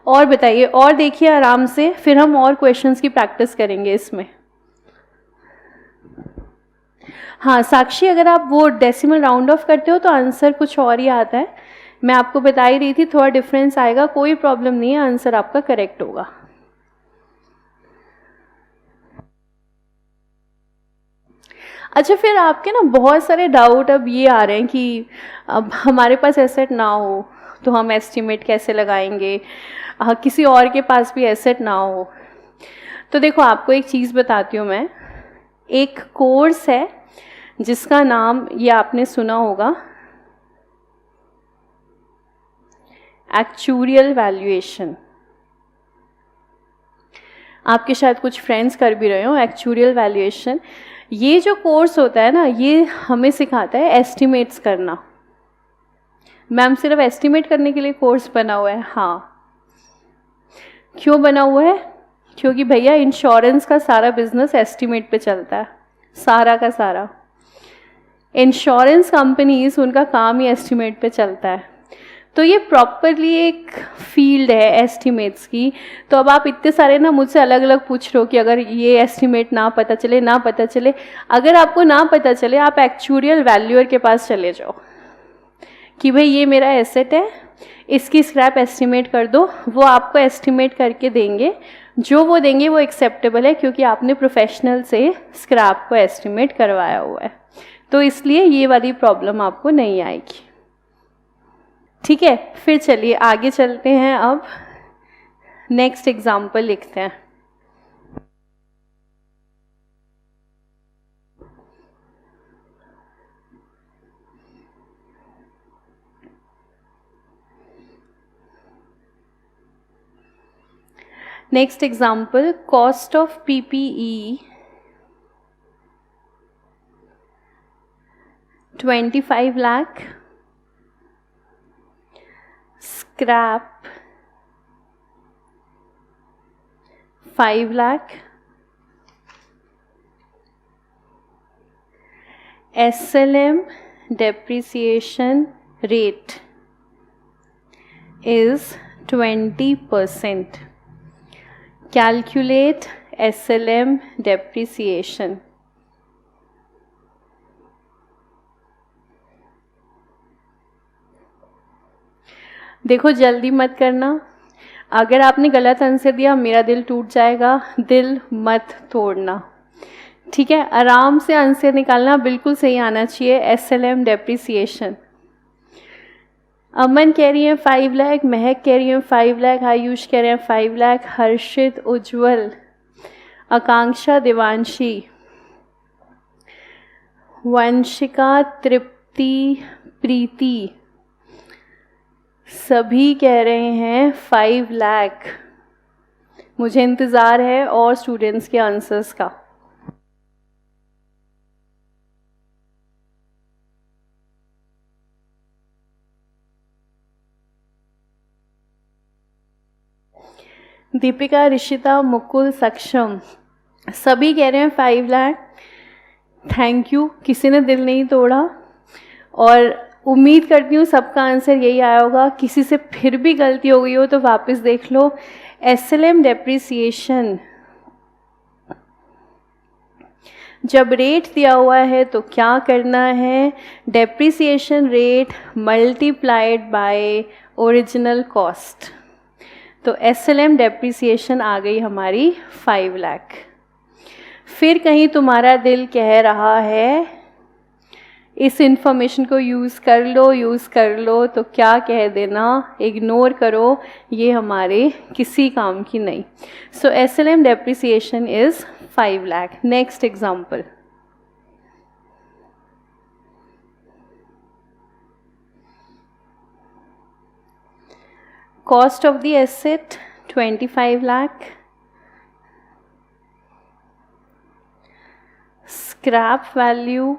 और बताइए, और देखिए आराम से, फिर हम और क्वेश्चंस की प्रैक्टिस करेंगे इसमें। हाँ साक्षी, अगर आप वो डेसिमल राउंड ऑफ करते हो तो आंसर कुछ और ही आता है। मैं आपको बता ही रही थी, थोड़ा डिफरेंस आएगा, कोई प्रॉब्लम नहीं है, आंसर आपका करेक्ट होगा। अच्छा, फिर आपके ना बहुत सारे डाउट अब ये आ रहे हैं कि अब हमारे पास एसेट ना हो तो हम एस्टिमेट कैसे लगाएंगे, किसी और के पास भी एसेट ना हो। तो देखो आपको एक चीज़ बताती हूँ मैं, एक कोर्स है जिसका नाम ये आपने सुना होगा, एक्चुरियल वैल्यूएशन। आपके शायद कुछ फ्रेंड्स कर भी रहे हो एक्चुरियल वैल्यूएशन। ये जो कोर्स होता है ना, ये हमें सिखाता है एस्टिमेट्स करना। मैम सिर्फ एस्टिमेट करने के लिए कोर्स बना हुआ है? हाँ। क्यों बना हुआ है? क्योंकि भैया इंश्योरेंस का सारा बिजनेस एस्टिमेट पे चलता है, सारा का सारा। इंश्योरेंस कंपनीज, उनका काम ही एस्टिमेट पे चलता है। तो ये प्रॉपरली एक फील्ड है एस्टिमेट्स की। तो अब आप इतने सारे ना मुझसे अलग अलग पूछ रहे हो कि अगर ये एस्टिमेट ना पता चले, ना पता चले। अगर आपको ना पता चले, आप एक्चुरियल वैल्यूअर के पास चले जाओ कि भाई ये मेरा एसेट है, इसकी स्क्रैप एस्टिमेट कर दो। वो आपको एस्टिमेट करके देंगे, जो वो देंगे वो एक्सेप्टेबल है, क्योंकि आपने प्रोफेशनल से स्क्रैप को एस्टिमेट करवाया हुआ है। तो इसलिए ये वाली प्रॉब्लम आपको नहीं आएगी। ठीक है, फिर चलिए आगे चलते हैं। अब नेक्स्ट एग्जाम्पल लिखते हैं। Next example, cost of PPE 25 lakh, scrap 5 lakh, SLM depreciation rate is 20%. Calculate SLM depreciation. देखो जल्दी मत करना, अगर आपने गलत आंसर दिया मेरा दिल टूट जाएगा, दिल मत तोड़ना, ठीक है। आराम से आंसर निकालना, बिल्कुल सही आना चाहिए। SLM depreciation. अमन कह रही है 5 लाख, महक कह रही है 5 लाख, आयुष कह रहे हैं 5 लाख, हर्षित, उज्जवल, आकांक्षा, देवांशी, वंशिका, तृप्ति, प्रीति, सभी कह रहे हैं 5 लाख। मुझे इंतज़ार है और स्टूडेंट्स के आंसर्स का। दीपिका, ऋषिता, मुकुल, सक्षम, सभी कह रहे हैं 5 लाख। थैंक यू, किसी ने दिल नहीं तोड़ा और उम्मीद करती हूँ सबका आंसर यही आया होगा। किसी से फिर भी गलती हो गई हो तो वापस देख लो। SLM डेप्रिसिएशन, जब रेट दिया हुआ है तो क्या करना है, depreciation rate multiplied by original cost. तो SLM डेप्रिसिएशन आ गई हमारी 5 लाख। फिर कहीं तुम्हारा दिल कह रहा है इस इंफॉर्मेशन को यूज़ कर लो, तो क्या कह देना, इग्नोर करो, ये हमारे किसी काम की नहीं। सो SLM depreciation is 5 lakh. Next example, cost of the asset 25 lakh, scrap value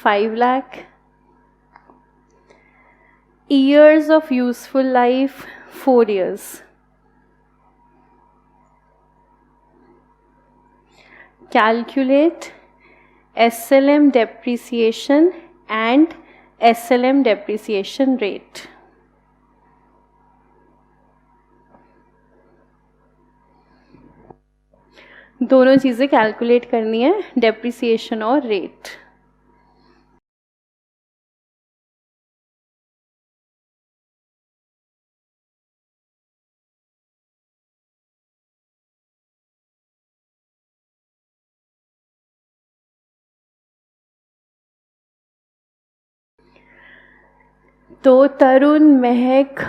5 lakh, years of useful life 4 years, calculate SLM depreciation and SLM depreciation rate. दोनों चीज़ें कैलकुलेट करनी है, डेप्रिसिएशन और रेट। तो तरुण, महक,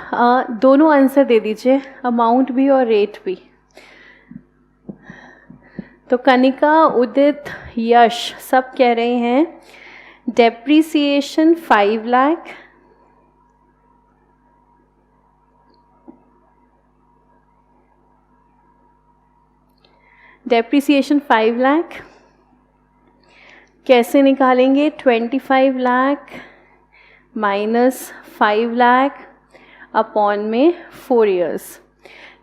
दोनों आंसर दे दीजिए, अमाउंट भी और रेट भी। तो कनिका, उदित, यश सब कह रहे हैं डेप्रिसिएशन 5 लाख, डेप्रिसिएशन 5 लाख कैसे निकालेंगे, 25 लाख माइनस 5 लाख अपॉन में 4 years,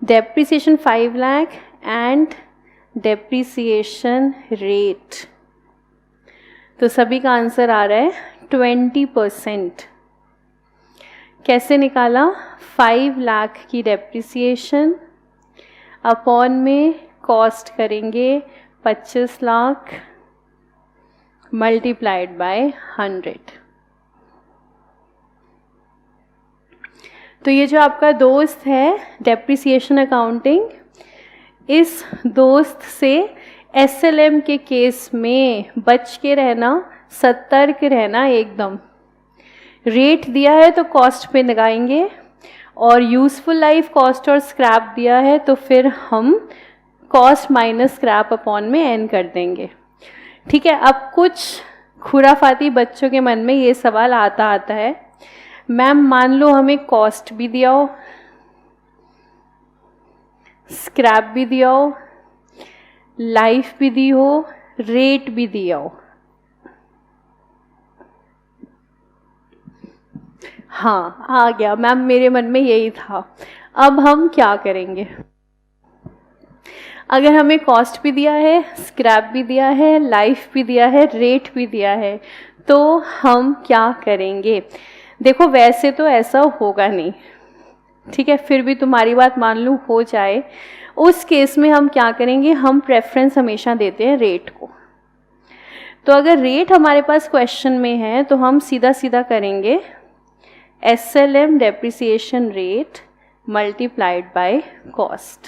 depreciation 5 lakh and depreciation rate. तो सभी का आंसर आ रहा है 20%। कैसे निकाला, 5 लाख की डेप्रिसिएशन अपॉन में कॉस्ट करेंगे 25 लाख मल्टीप्लाइड बाय 100। तो ये जो आपका दोस्त है डेप्रिसिएशन अकाउंटिंग, इस दोस्त से SLM के केस में बच के रहना, सतर्क रहना एकदम। रेट दिया है तो कॉस्ट पे लगाएंगे, और यूज़फुल लाइफ, कॉस्ट और स्क्रैप दिया है, तो फिर हम कॉस्ट माइनस स्क्रैप अपॉन में n कर देंगे। ठीक है, अब कुछ खुराफाती बच्चों के मन में ये सवाल आता है, मैम मान लो हमें कॉस्ट भी दिया हो, स्क्रैप भी दिया हो, लाइफ भी दी हो, रेट भी दिया हो। हाँ आ गया मैम, मेरे मन में यही था। अब हम क्या करेंगे? अगर हमें कॉस्ट भी दिया है, स्क्रैप भी दिया है, लाइफ भी दिया है, रेट भी दिया है, तो हम क्या करेंगे? देखो वैसे तो ऐसा होगा नहीं, ठीक है, फिर भी तुम्हारी बात मान लूँ हो जाए, उस केस में हम क्या करेंगे? हम प्रेफरेंस हमेशा देते हैं रेट को। तो अगर रेट हमारे पास क्वेश्चन में है तो हम सीधा सीधा करेंगे SLM depreciation rate multiplied by cost.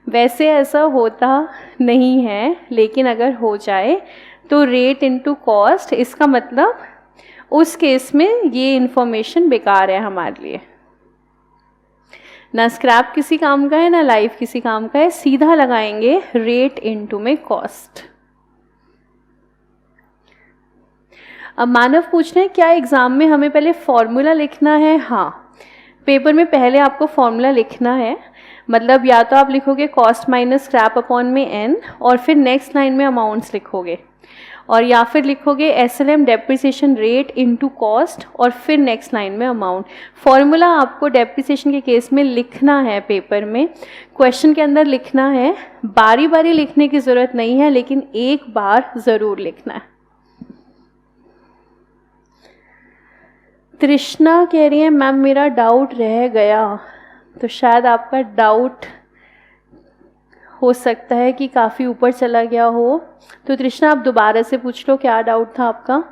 वैसे ऐसा होता नहीं है, लेकिन अगर हो जाए तो रेट इनटू कॉस्ट, इसका मतलब उस केस में ये इन्फॉर्मेशन बेकार है हमारे लिए। ना स्क्रैप किसी काम का है, ना लाइफ किसी काम का है, सीधा लगाएंगे रेट इनटू में कॉस्ट। अब मानव पूछ रहे हैं क्या एग्जाम में हमें पहले फॉर्मूला लिखना है? हाँ, पेपर में पहले आपको फॉर्मूला लिखना है। मतलब या तो आप लिखोगे कॉस्ट माइनस स्क्रैप अपॉन में n, और फिर नेक्स्ट लाइन में अमाउंट्स लिखोगे, और या फिर लिखोगे SLM depreciation rate into cost, और फिर नेक्स्ट लाइन में अमाउंट। फॉर्मूला आपको डेप्रिसिएशन के केस में लिखना है, पेपर में क्वेश्चन के अंदर लिखना है। बारी बारी लिखने की ज़रूरत नहीं है, लेकिन एक बार ज़रूर लिखना है। तृष्णा कह रही है मैम मेरा डाउट रह गया, तो शायद आपका डाउट हो सकता है कि काफ़ी ऊपर चला गया हो। तो तृष्णा आप दोबारा से पूछ लो, क्या डाउट था आपका?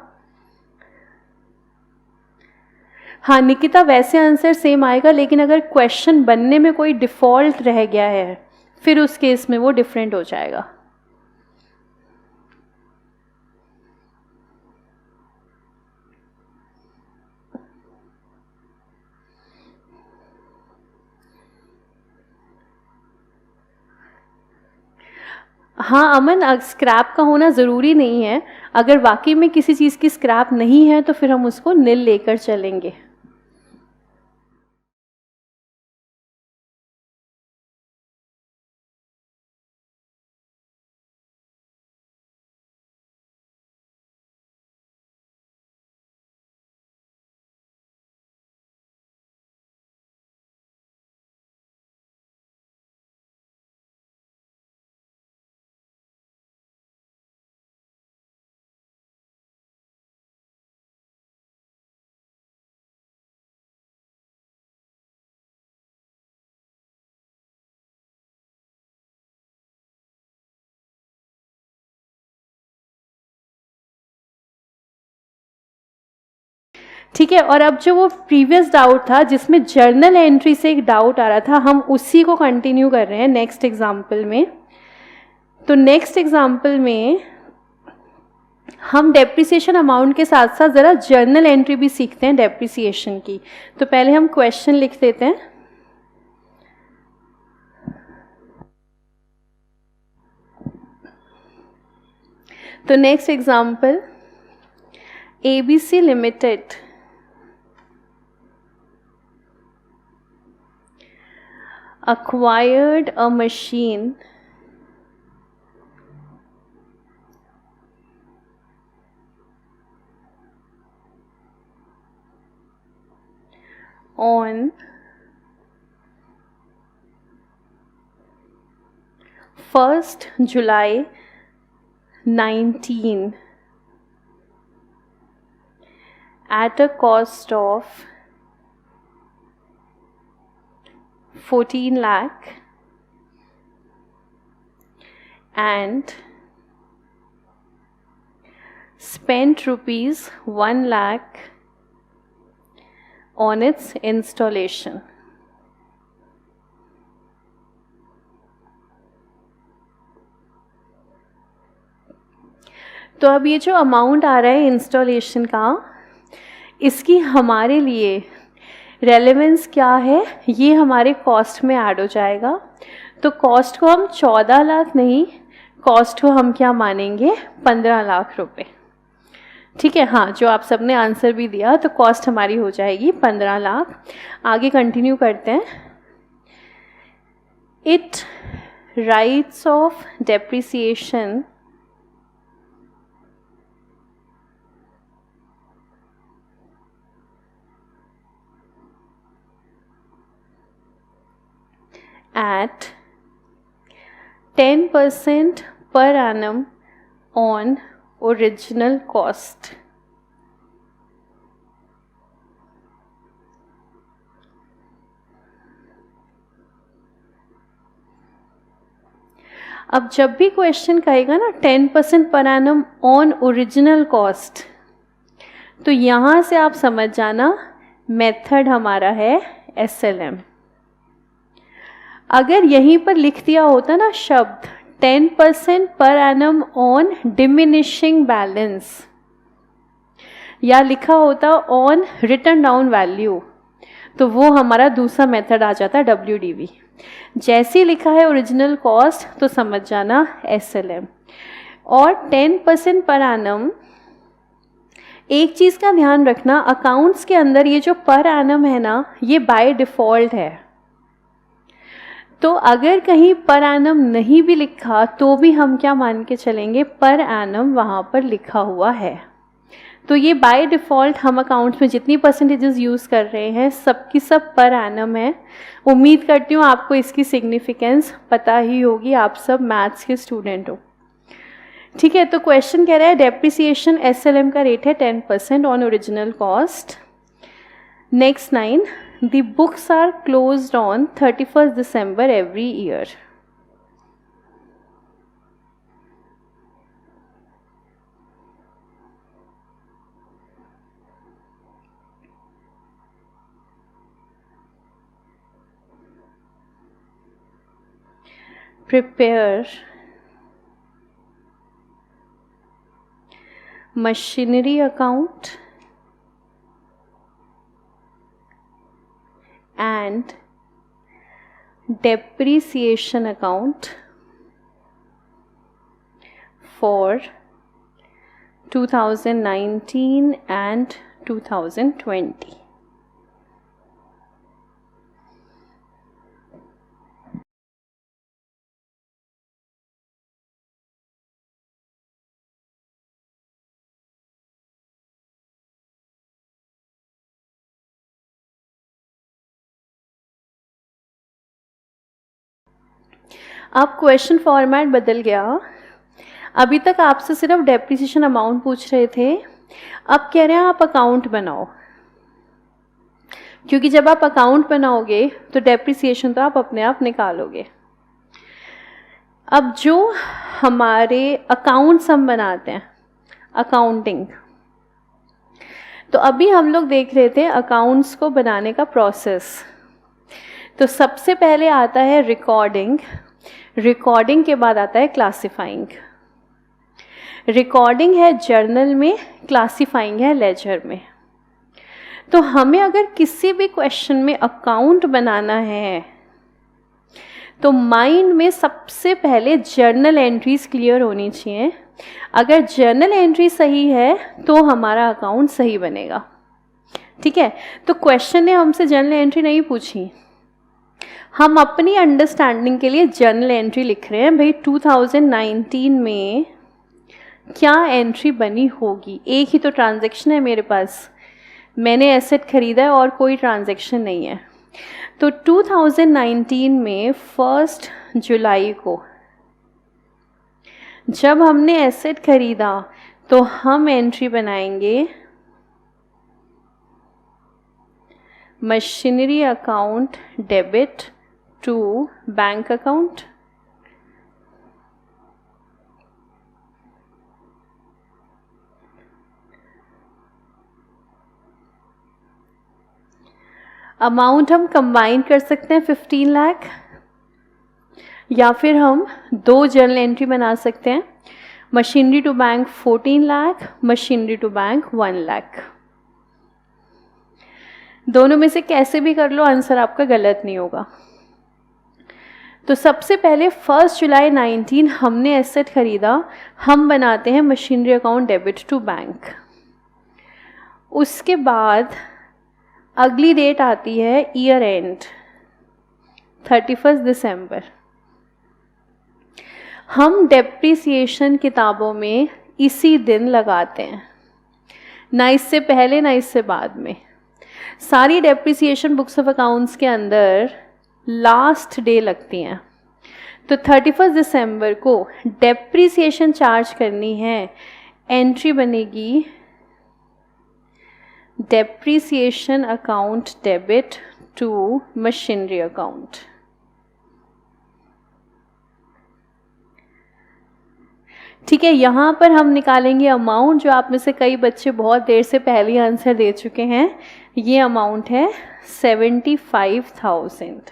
हाँ निकिता, वैसे आंसर सेम आएगा, लेकिन अगर क्वेश्चन बनने में कोई डिफ़ॉल्ट रह गया है फिर उस केस में वो डिफरेंट हो जाएगा। हाँ अमन, स्क्रैप का होना ज़रूरी नहीं है। अगर वाकई में किसी चीज़ की स्क्रैप नहीं है तो फिर हम उसको निल लेकर चलेंगे। ठीक है, और अब जो वो प्रीवियस डाउट था जिसमें जर्नल एंट्री से एक डाउट आ रहा था, हम उसी को कंटिन्यू कर रहे हैं नेक्स्ट एग्जाम्पल में। तो नेक्स्ट एग्जाम्पल में हम डेप्रिसिएशन अमाउंट के साथ साथ ज़रा जर्नल एंट्री भी सीखते हैं डेप्रिसिएशन की। तो पहले हम क्वेश्चन लिख देते हैं। तो next example, ABC Limited acquired a machine on 1st July 19 at a cost of 14 lakh and spent rupees 1 lakh on its installation. तो अब ये जो अमाउंट आ रहा है इंस्टॉलेशन का, इसकी हमारे लिए रेलेवेंस क्या है, ये हमारे कॉस्ट में ऐड हो जाएगा। तो कॉस्ट को हम 14 लाख नहीं, कॉस्ट को हम क्या मानेंगे, 15 लाख रुपए। ठीक है, हाँ, जो आप सबने आंसर भी दिया, तो कॉस्ट हमारी हो जाएगी 15 लाख। आगे कंटिन्यू करते हैं। It rights of depreciation at 10% per annum on original cost. अब जब भी क्वेश्चन कहेगा ना 10% per annum on original cost, तो यहाँ से आप समझ जाना मेथड हमारा है SLM। अगर यहीं पर लिख दिया होता ना शब्द 10% per annum on diminishing balance, या लिखा होता ऑन रिटर्न डाउन वैल्यू, तो वो हमारा दूसरा मेथड आ जाता WDV। जैसे लिखा है ओरिजिनल कॉस्ट तो समझ जाना SLM। और 10% पर एनम, एक चीज़ का ध्यान रखना, अकाउंट्स के अंदर ये जो पर एनम है ना, ये बाय डिफ़ॉल्ट है। तो अगर कहीं पर एनम नहीं भी लिखा तो भी हम क्या मान के चलेंगे, पर एनम वहाँ पर लिखा हुआ है। तो ये बाय डिफ़ॉल्ट हम अकाउंट्स में जितनी परसेंटेजेस यूज़ कर रहे हैं सबकी सब पर एनम है। उम्मीद करती हूँ आपको इसकी सिग्निफिकेंस पता ही होगी, आप सब मैथ्स के स्टूडेंट हो। ठीक है, तो क्वेश्चन कह रहा है डेप्रिसिएशन SLM का रेट है 10% on original cost. Next line, the books are closed on 31 December every year. Prepare machinery account and depreciation account for 2019 and 2020. अब क्वेश्चन फॉर्मेट बदल गया। अभी तक आपसे सिर्फ डेप्रिसिएशन अमाउंट पूछ रहे थे, अब कह रहे हैं आप अकाउंट बनाओ, क्योंकि जब आप अकाउंट बनाओगे तो डेप्रिसिएशन तो आप अपने आप निकालोगे। अब जो हमारे अकाउंट्स हम बनाते हैं, अकाउंटिंग, तो अभी हम लोग देख रहे थे अकाउंट्स को बनाने का प्रोसेस। तो सबसे पहले आता है रिकॉर्डिंग, रिकॉर्डिंग के बाद आता है क्लासिफाइंग। रिकॉर्डिंग है जर्नल में, क्लासिफाइंग है लेजर में। तो हमें अगर किसी भी क्वेश्चन में अकाउंट बनाना है तो माइंड में सबसे पहले जर्नल एंट्रीज क्लियर होनी चाहिए। अगर जर्नल एंट्री सही है तो हमारा अकाउंट सही बनेगा। ठीक है, तो क्वेश्चन ने हमसे जर्नल एंट्री नहीं पूछी, हम अपनी अंडरस्टैंडिंग के लिए जर्नल एंट्री लिख रहे हैं। भाई 2019 में क्या एंट्री बनी होगी, एक ही तो ट्रांजैक्शन है मेरे पास, मैंने एसेट खरीदा है और कोई ट्रांजैक्शन नहीं है। तो 2019 में 1 जुलाई को जब हमने एसेट खरीदा तो हम एंट्री बनाएंगे machinery account debit to bank account. Amount हम कंबाइन कर सकते हैं 15 लाख, या फिर हम दो जर्नल एंट्री बना सकते हैं, machinery to bank 14 lakh, machinery to bank 1 lakh. दोनों में से कैसे भी कर लो, आंसर आपका गलत नहीं होगा। तो सबसे पहले 1 जुलाई 19 हमने एसेट खरीदा, हम बनाते हैं machinery account debit to bank. उसके बाद अगली डेट आती है ईयर एंड 31 दिसंबर। हम डेप्रिसिएशन किताबों में इसी दिन लगाते हैं, ना इससे पहले ना इससे बाद में। सारी डेप्रिसिएशन बुक्स ऑफ अकाउंट्स के अंदर लास्ट डे लगती हैं। तो 31 दिसंबर को डेप्रिसिएशन चार्ज करनी है, एंट्री बनेगी depreciation account debit to machinery account. ठीक है, यहाँ पर हम निकालेंगे अमाउंट, जो आप में से कई बच्चे बहुत देर से पहले आंसर दे चुके हैं। ये अमाउंट है 75,000।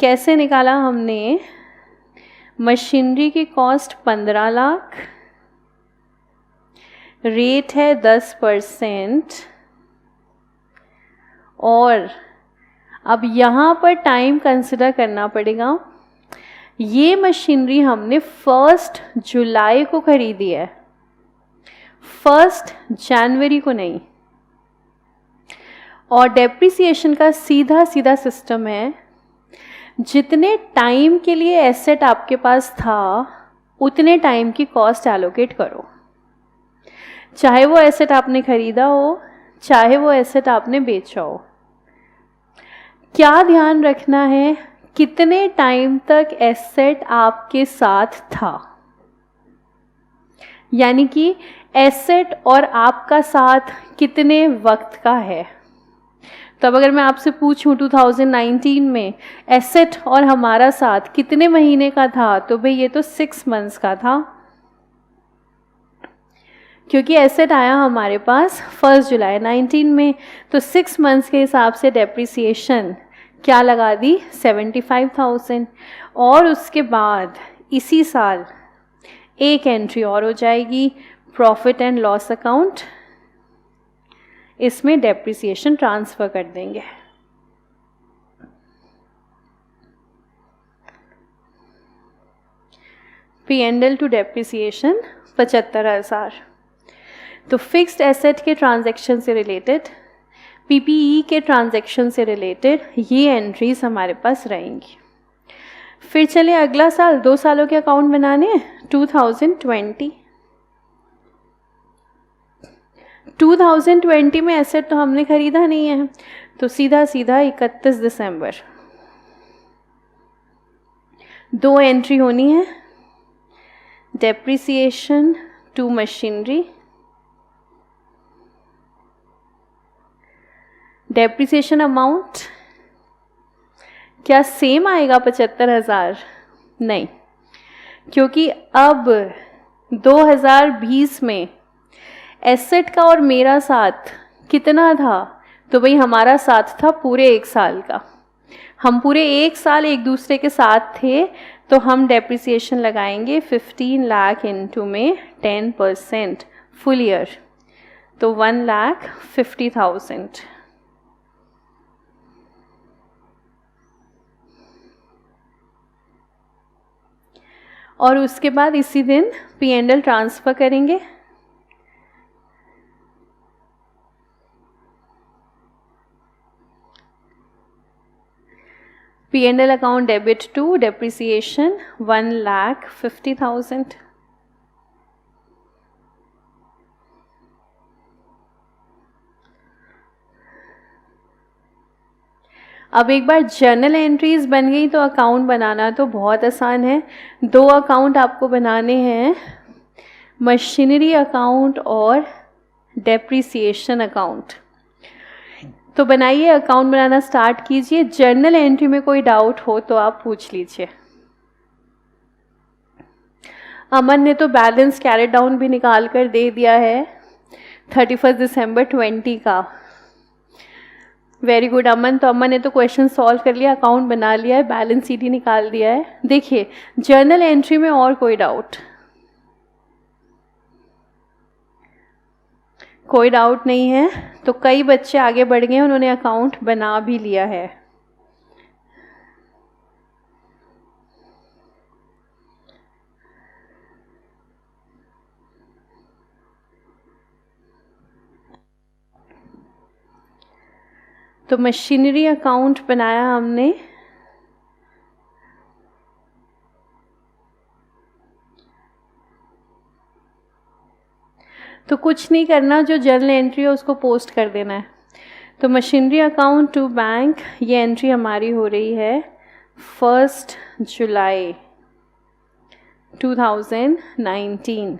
कैसे निकाला हमने? मशीनरी की कॉस्ट 15 लाख, रेट है 10%, और अब यहाँ पर टाइम कंसिडर करना पड़ेगा। ये मशीनरी हमने 1 जुलाई को खरीदी है, 1 जनवरी को नहीं। और डेप्रिसिएशन का सीधा सीधा सिस्टम है, जितने टाइम के लिए एसेट आपके पास था उतने टाइम की कॉस्ट एलोकेट करो। चाहे वो एसेट आपने खरीदा हो, चाहे वो एसेट आपने बेचा हो। क्या ध्यान रखना है? कितने टाइम तक एसेट आपके साथ था, यानी कि एसेट और आपका साथ कितने वक्त का है। तो अब अगर मैं आपसे पूछूं 2019 में एसेट और हमारा साथ कितने महीने का था, तो भाई ये तो 6 मंथ्स का था, क्योंकि एसेट आया हमारे पास 1 जुलाई 19 में। तो 6 मंथ्स के हिसाब से डेप्रिसिएशन क्या लगा दी? 75,000। और उसके बाद इसी साल एक एंट्री और हो जाएगी, प्रॉफिट एंड लॉस अकाउंट। इसमें डेप्रिसिएशन ट्रांसफ़र कर देंगे। P&L to depreciation 75,000। तो फिक्स्ड एसेट के ट्रांजैक्शन से रिलेटेड, PPE के ट्रांजैक्शन से रिलेटेड ये एंट्रीज हमारे पास रहेंगी। फिर चले अगला साल, 2 सालों के अकाउंट बनाने। 2020 में एसेट तो हमने खरीदा नहीं है, तो सीधा सीधा 31 दिसंबर 2 एंट्री होनी है, depreciation to machinery, depreciation amount क्या सेम आएगा 75,000? नहीं, क्योंकि अब 2020 में एसेट का और मेरा साथ कितना था? तो भाई हमारा साथ था पूरे 1 साल का। हम पूरे 1 साल एक दूसरे के साथ थे, तो हम डेप्रिसिएशन लगाएंगे 15 लाख इंटू में 10% फुल ईयर, तो 1,50,000। और उसके बाद इसी दिन P&L ट्रांसफ़र करेंगे। P&L account debit to depreciation 1,50,000। अब एक बार जर्नल एंट्रीज बन गई तो अकाउंट बनाना तो बहुत आसान है। 2 अकाउंट आपको बनाने हैं, मशीनरी अकाउंट और डेप्रिसिएशन अकाउंट। तो बनाइए, अकाउंट बनाना स्टार्ट कीजिए। जर्नल एंट्री में कोई डाउट हो तो आप पूछ लीजिए। अमन ने तो बैलेंस कैरेट डाउन भी निकाल कर दे दिया है 31 दिसंबर 20 का। वेरी गुड अमन। तो अमन ने तो क्वेश्चन सॉल्व कर लिया, अकाउंट बना लिया है, बैलेंस शीट ही निकाल दिया है। देखिए जर्नल एंट्री में और कोई डाउट? कोई डाउट नहीं है? तो कई बच्चे आगे बढ़ गए, उन्होंने अकाउंट बना भी लिया है। तो मशीनरी अकाउंट बनाया हमने। तो कुछ नहीं करना, जो जर्नल एंट्री है उसको पोस्ट कर देना है। तो मशीनरी अकाउंट टू बैंक, ये एंट्री हमारी हो रही है 1 जुलाई 2019।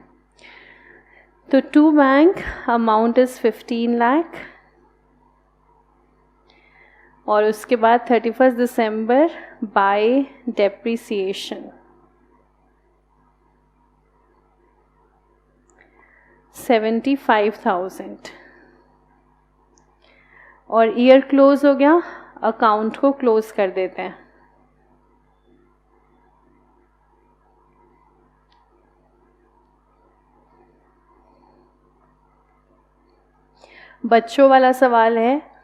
तो to bank amount is 15 lakh, और उसके बाद 31 दिसंबर बाय डेप्रिसिएशन 75,000, और ईयर क्लोज हो गया। अकाउंट को क्लोज कर देते हैं। बच्चों वाला सवाल है,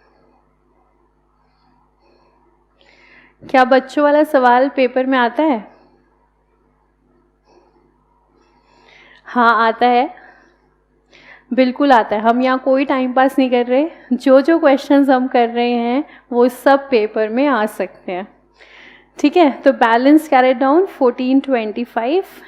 क्या बच्चों वाला सवाल पेपर में आता है? हाँ आता है, बिल्कुल आता है। हम यहाँ कोई टाइम पास नहीं कर रहे, जो क्वेश्चंस हम कर रहे हैं वो सब पेपर में आ सकते हैं। ठीक है, तो बैलेंस कैरेट डाउन 1425,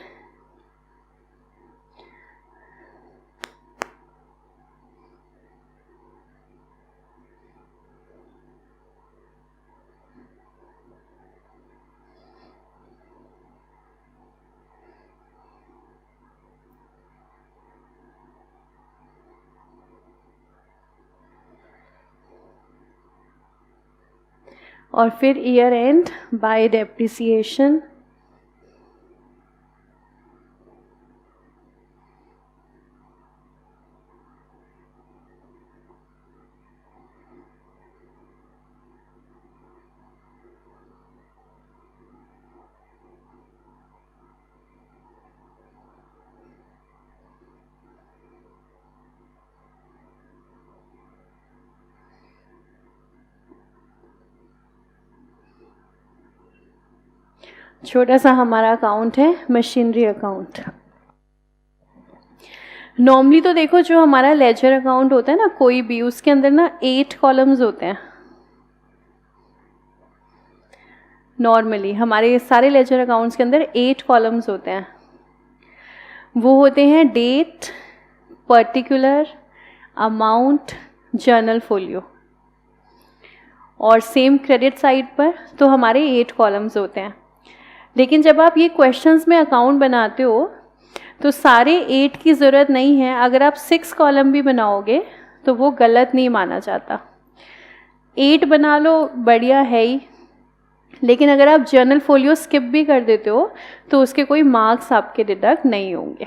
और फिर ईयर एंड बाय डेप्रिसिएशन 'छोटा सा हमारा अकाउंट है मशीनरी अकाउंट। नॉर्मली तो देखो, जो हमारा लेजर अकाउंट होता है ना, कोई भी, उसके अंदर ना 8 कॉलम्स होते हैं। नॉर्मली हमारे सारे लेजर अकाउंट्स के अंदर 8 कॉलम्स होते हैं। वो होते हैं date, particular, amount, journal folio, और सेम क्रेडिट साइड पर तो हमारे 8 कॉलम्स होते हैं। लेकिन जब आप ये क्वेश्चंस में अकाउंट बनाते हो तो सारे 8 की ज़रूरत नहीं है। अगर आप 6 कॉलम भी बनाओगे तो वो गलत नहीं माना जाता। 8 बना लो, बढ़िया है ही। लेकिन अगर आप जर्नल फोलियो स्किप भी कर देते हो तो उसके कोई मार्क्स आपके डिडक्ट नहीं होंगे।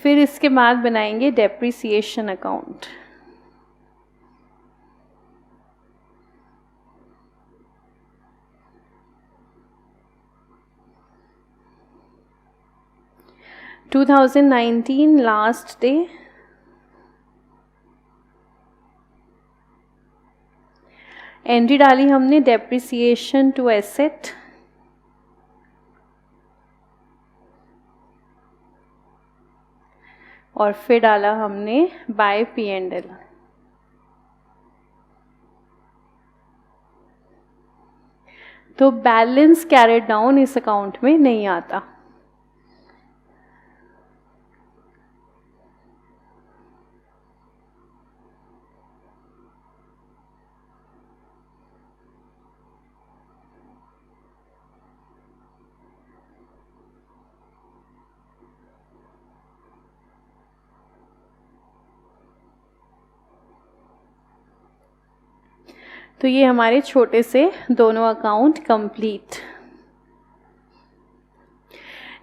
फिर इसके बाद बनाएंगे depreciation account. To 2019 last day, entry डाली हमने डेप्रिसिएशन टू एसेट, और फिर डाला हमने बाय P&L। तो बैलेंस कैरेट डाउन इस अकाउंट में नहीं आता। तो ये हमारे छोटे से दोनों अकाउंट कंप्लीट।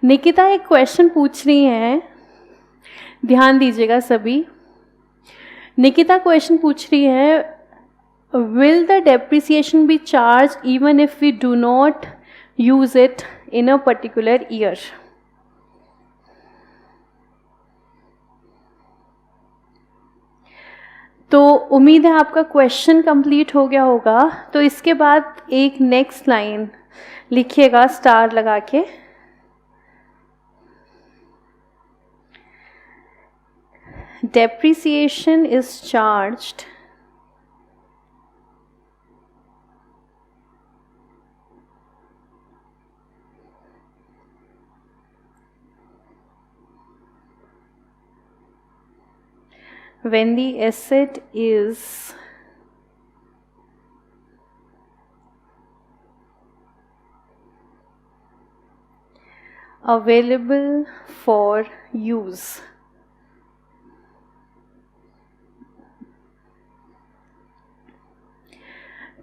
निकिता एक क्वेश्चन पूछ रही है, ध्यान दीजिएगा सभी। निकिता क्वेश्चन पूछ रही है, will the depreciation be charged even if we do not use it in a particular year? तो उम्मीद है आपका क्वेश्चन कंप्लीट हो गया होगा। तो इसके बाद एक नेक्स्ट लाइन लिखिएगा स्टार लगा के। Depreciation is charged when the asset is available for use.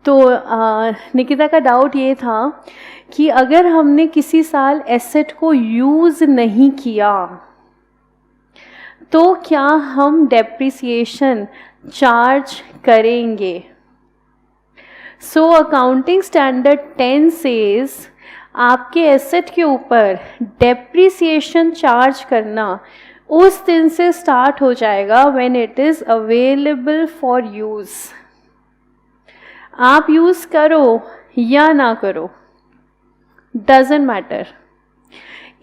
तो निकिता का डाउट ये था कि अगर हमने किसी साल एसेट को यूज़ नहीं किया तो क्या हम डेप्रिसिएशन चार्ज करेंगे। सो अकाउंटिंग स्टैंडर्ड 10 सेज आपके एसेट के ऊपर डेप्रिसिएशन चार्ज करना उस दिन से स्टार्ट हो जाएगा when it is available for use. आप यूज़ करो या ना करो, doesn't matter.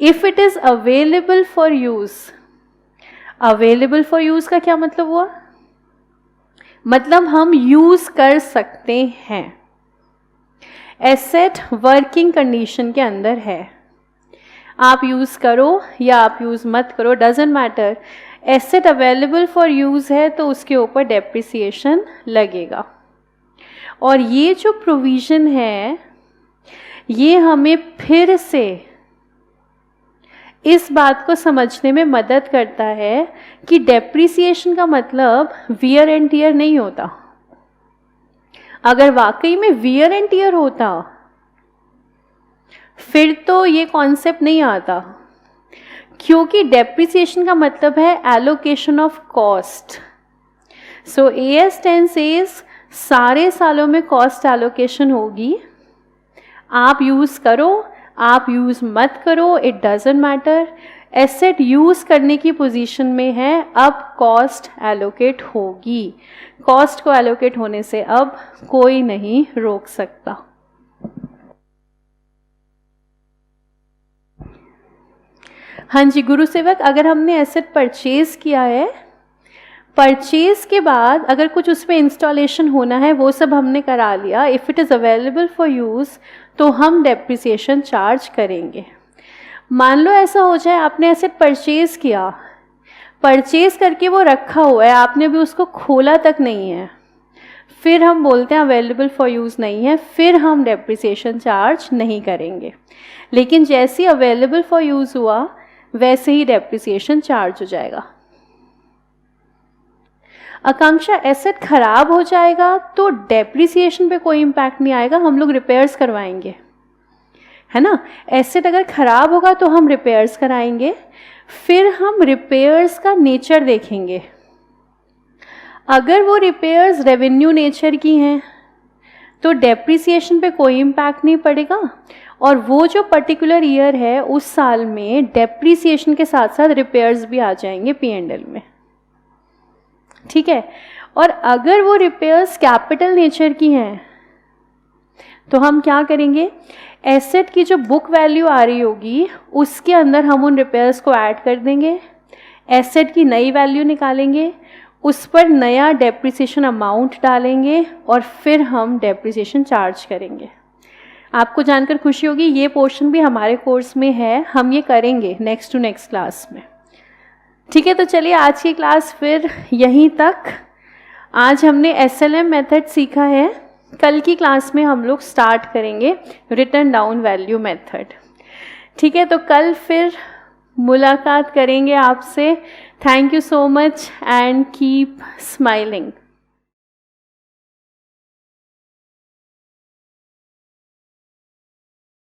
If it is available for use, available for use का क्या मतलब हुआ? मतलब हम यूज़ कर सकते हैं। एसेट वर्किंग कंडीशन के अंदर है, आप यूज़ करो या आप यूज़ मत करो, doesn't matter. Asset available for use है तो उसके ऊपर डेप्रिसिएशन लगेगा। और ये जो प्रोविज़न है ये हमें फिर से इस बात को समझने में मदद करता है कि डेप्रिसिएशन का मतलब वियर एंड टियर नहीं होता। अगर वाकई में वियर एंड टियर होता फिर तो ये कॉन्सेप्ट नहीं आता, क्योंकि डेप्रिसिएशन का मतलब है allocation of cost. So AS 10 says सारे सालों में कॉस्ट एलोकेशन होगी। आप यूज़ करो, आप यूज़ मत करो, it doesn't matter. Asset use करने की पोजीशन में है, अब कॉस्ट एलोकेट होगी। कॉस्ट को एलोकेट होने से अब कोई नहीं रोक सकता। हाँ जी गुरु सेवक, अगर हमने एसेट परचेज किया है, परचेज के बाद अगर कुछ उसमें इंस्टॉलेशन होना है वो सब हमने करा लिया, if it is available for use तो हम डेप्रिसिएशन चार्ज करेंगे। मान लो ऐसा हो जाए आपने एसेट परचेज किया, परचेज करके वो रखा हुआ है, आपने अभी उसको खोला तक नहीं है, फिर हम बोलते हैं अवेलेबल फॉर यूज़ नहीं है, फिर हम डेप्रिसिएशन चार्ज नहीं करेंगे। लेकिन जैसे ही अवेलेबल फॉर यूज़ हुआ वैसे ही डेप्रिसिएशन चार्ज हो जाएगा। आकांक्षा, एसेट खराब हो जाएगा तो डेप्रिसिएशन पे कोई इम्पैक्ट नहीं आएगा, हम लोग रिपेयर्स करवाएंगे, है ना। एसेट अगर खराब होगा तो हम रिपेयर्स कराएंगे, फिर हम रिपेयर्स का नेचर देखेंगे। अगर वो रिपेयर्स रेवेन्यू नेचर की हैं तो डेप्रिसिएशन पे कोई इम्पैक्ट नहीं पड़ेगा, और वो जो पर्टिकुलर ईयर है उस साल में डेप्रिसिएशन के साथ साथ रिपेयर्स भी आ जाएंगे P&L में, ठीक है। और अगर वो रिपेयर्स कैपिटल नेचर की हैं तो हम क्या करेंगे, एसेट की जो बुक वैल्यू आ रही होगी उसके अंदर हम उन रिपेयर्स को ऐड कर देंगे, एसेट की नई वैल्यू निकालेंगे, उस पर नया डेप्रिसिएशन अमाउंट डालेंगे और फिर हम डेप्रिसिएशन चार्ज करेंगे। आपको जानकर खुशी होगी, ये पोर्शन भी हमारे कोर्स में है, हम ये करेंगे नेक्स्ट टू नेक्स्ट क्लास में, ठीक है। तो चलिए आज की क्लास फिर यहीं तक। आज हमने SLM मेथड सीखा है, कल की क्लास में हम लोग स्टार्ट करेंगे रिटर्न डाउन वैल्यू मेथड, ठीक है। तो कल फिर मुलाकात करेंगे आपसे। Thank you so much and keep smiling.